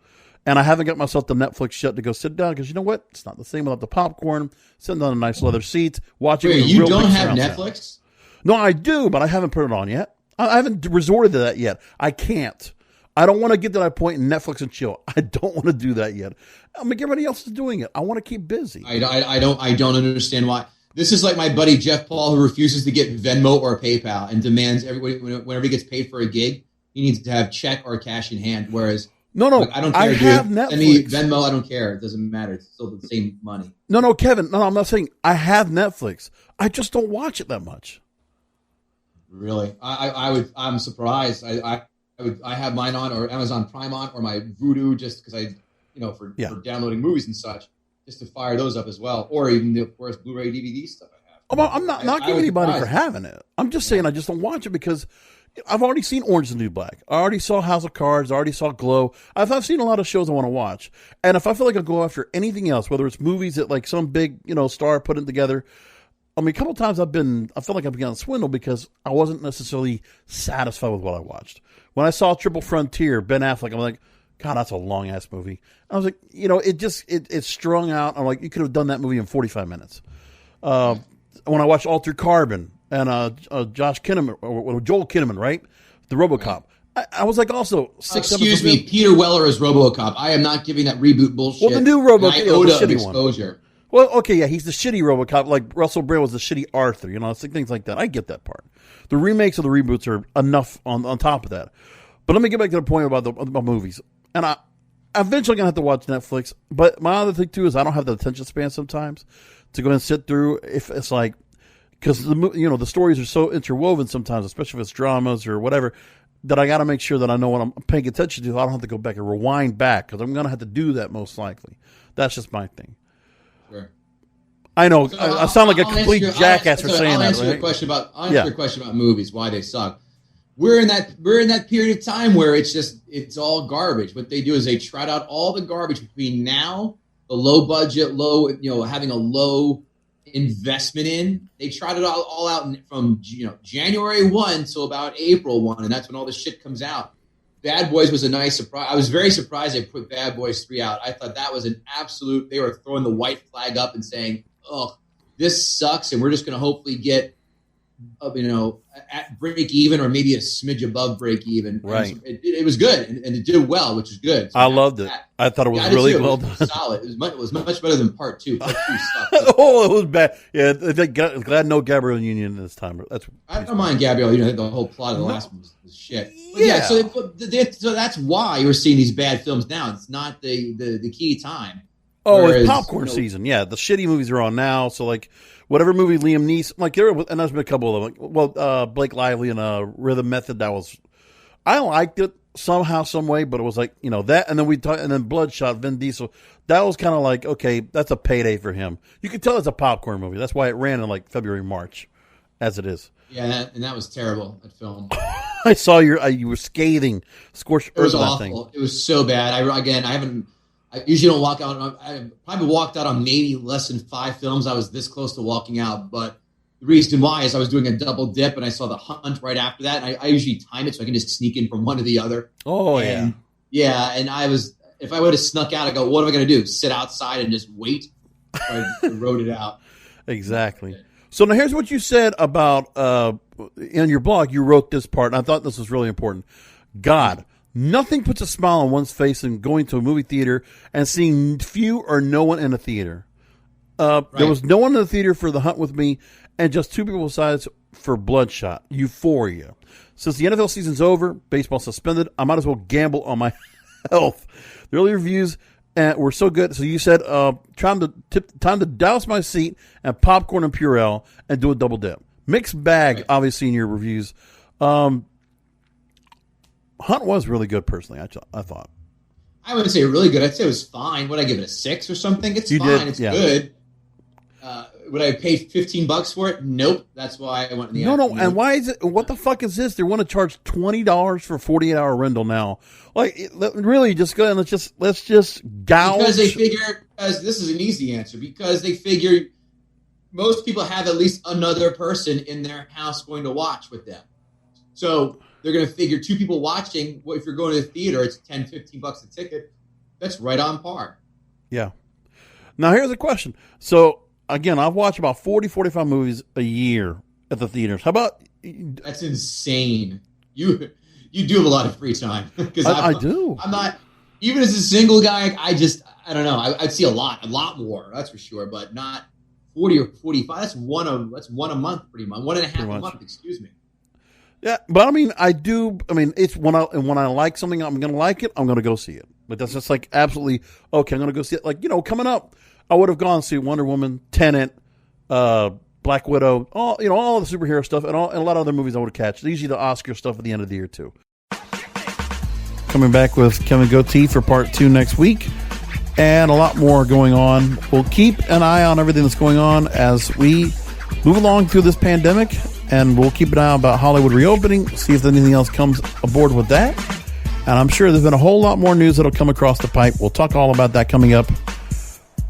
S2: and I haven't got myself the Netflix yet to go sit down because you know what? It's not the same without the popcorn. Sitting on a nice leather seat, watching.
S3: Wait, you don't have Netflix?
S2: Sound. No, I do, but I haven't put it on yet. I haven't resorted to that yet. I can't. I don't want to get to that point in Netflix and chill. I don't want to do that yet. I mean, everybody else is doing it. I want to keep busy.
S3: I don't understand why. This is like my buddy Jeff Paul, who refuses to get Venmo or PayPal and demands everybody whenever he gets paid for a gig, he needs to have check or cash in hand. Whereas
S2: no,
S3: I don't care.
S2: I have Netflix.
S3: Send me Venmo. I don't care. It doesn't matter. It's still the same money.
S2: No, Kevin. No, I'm not saying I have Netflix. I just don't watch it that much.
S3: Really, I'm surprised. I have mine on, or Amazon Prime on, or my Vudu, just because for downloading movies and such, just to fire those up as well, or even of course Blu-ray DVD stuff I have.
S2: Well, I'm not giving anybody for having it. I'm just saying I just don't watch it because I've already seen Orange is the New Black. I already saw House of Cards. I already saw Glow. I've seen a lot of shows I want to watch, and if I feel like I'll go after anything else, whether it's movies that like some big star put it together. I mean, a couple of times I felt like I've been swindled because I wasn't necessarily satisfied with what I watched. When I saw Triple Frontier, Ben Affleck, I'm like, God, that's a long ass movie. I was like, it's strung out. I'm like, you could have done that movie in 45 minutes. When I watched Altered Carbon and Joel Kinnaman, right, the RoboCop, I was like, also 6
S3: Excuse me, Peter Weller is RoboCop. I am not giving that reboot bullshit.
S2: Well, the new RoboCop,
S3: the shitty exposure.
S2: One. Well, okay, yeah, he's the shitty RoboCop, like Russell Brand was the shitty Arthur, things like that. I get that part. The remakes of the reboots are enough on top of that. But let me get back to the point about movies. And I'm eventually going to have to watch Netflix. But my other thing, too, is I don't have the attention span sometimes to go and sit through. If it's like, because the stories are so interwoven sometimes, especially if it's dramas or whatever, that I got to make sure that I know what I'm paying attention to. I don't have to go back and rewind back because I'm going to have to do that most likely. That's just my thing.
S3: Sure.
S2: I know. So I sound like a complete jackass for saying that.
S3: I'll answer your question about movies, why they suck. We're in that period of time where it's all garbage. What they do is they trot out all the garbage between now, the low budget, having a low investment in. They trot it all out from January 1 till about April 1, and that's when all the shit comes out. Bad Boys was a nice surprise. I was very surprised they put Bad Boys 3 out. I thought that was an absolute. They were throwing the white flag up and saying, "Oh, this sucks," and we're just going to hopefully get, at break even or maybe a smidge above break even.
S2: Right.
S3: It was good and it did well, which is good. So
S2: I loved it. I thought it was really well done.
S3: It was solid. It was much better than part 2. Part 2 sucked.
S2: It was bad. Yeah, glad no Gabrielle Union this time.
S3: I don't mind Gabrielle. The whole plot of the last one was shit. But so that's why you're seeing these bad films now. It's not the key time.
S2: It's popcorn season. Yeah, the shitty movies are on now. So like, whatever movie Liam Neeson, and there's been a couple of them. Blake Lively and Rhythm Method. I liked it. somehow, some way, but it was like, that. And then and then Bloodshot, Vin Diesel. That was kind of like, okay, that's a payday for him. You can tell it's a popcorn movie. That's why it ran in like February, March, as it is.
S3: Yeah, and that was terrible, that film.
S2: I saw you were scathing, scorched earth.
S3: It was awful. It was so bad. I usually don't walk out. I probably walked out on maybe less than 5 films. I was this close to walking out, but the reason why is I was doing a double dip, and I saw The Hunt right after that. And I usually time it so I can just sneak in from one to the other.
S2: Oh,
S3: and, yeah. And if I would have snuck out, I go, what am I going to do? Sit outside and just wait? I wrote it out.
S2: Exactly. So now here's what you said about, in your blog, you wrote this part, and I thought this was really important. God, nothing puts a smile on one's face than going to a movie theater and seeing few or no one in a theater. Right. There was no one in the theater for The Hunt with me, and just 2 people besides for Bloodshot. Euphoria. Since the NFL season's over, baseball suspended, I might as well gamble on my health. The early reviews were so good. So you said, time to douse my seat and popcorn and Purell and do a double dip. Mixed bag, obviously, in your reviews. Hunt was really good, personally, I thought.
S3: I wouldn't say really good. I'd say it was fine. Would I give it a 6 or something? It's fine. It's good. Would I pay $15 for it? Nope. That's why I went in the afternoon.
S2: No. And why is it? What the fuck is this? They want to charge $20 for 48-hour rental now. Like, really, just go and let's just gouge.
S3: Because they figure, as this is an easy answer, because they figure most people have at least another person in their house going to watch with them. So they're going to figure 2 people watching. Well, if you're going to the theater, it's $10, $15 a ticket. That's right on par.
S2: Yeah. Now here's a question. So again, I've watched about 40, 45 movies a year at the theaters. How about?
S3: That's insane. You do have a lot of free time. Because
S2: I do.
S3: I'm not, even as a single guy, I don't know. I'd see a lot more, that's for sure, but not 40 or 45. That's one a month, pretty much. 1.5 a month, excuse me.
S2: Yeah, but I mean, it's when I like something, I'm going to like it, I'm going to go see it. But that's just like absolutely, okay, I'm going to go see it. Like, coming up, I would have gone to see Wonder Woman, Tenet, Black Widow, all the superhero stuff, and a lot of other movies I would have catched. Usually the Oscar stuff at the end of the year, too. Coming back with Kevin Goatee for part 2 next week, and a lot more going on. We'll keep an eye on everything that's going on as we move along through this pandemic, and we'll keep an eye about Hollywood reopening, see if anything else comes aboard with that. And I'm sure there's been a whole lot more news that'll come across the pipe. We'll talk all about that coming up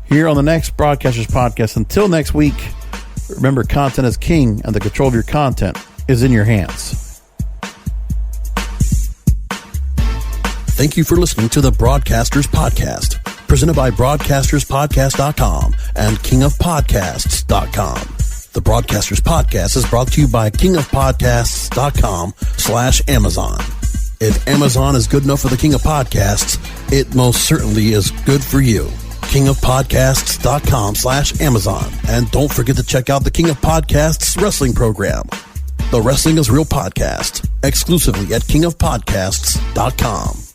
S2: here on the next Broadcasters Podcast. Until next week, remember, content is king, and the control of your content is in your hands.
S1: Thank you for listening to the Broadcasters Podcast, presented by BroadcastersPodcast.com and KingofPodcasts.com. The Broadcasters Podcast is brought to you by KingofPodcasts.com/Amazon. If Amazon is good enough for the King of Podcasts, it most certainly is good for you. KingofPodcasts.com/Amazon. And don't forget to check out the King of Podcasts wrestling program. The Wrestling is Real podcast, exclusively at KingofPodcasts.com.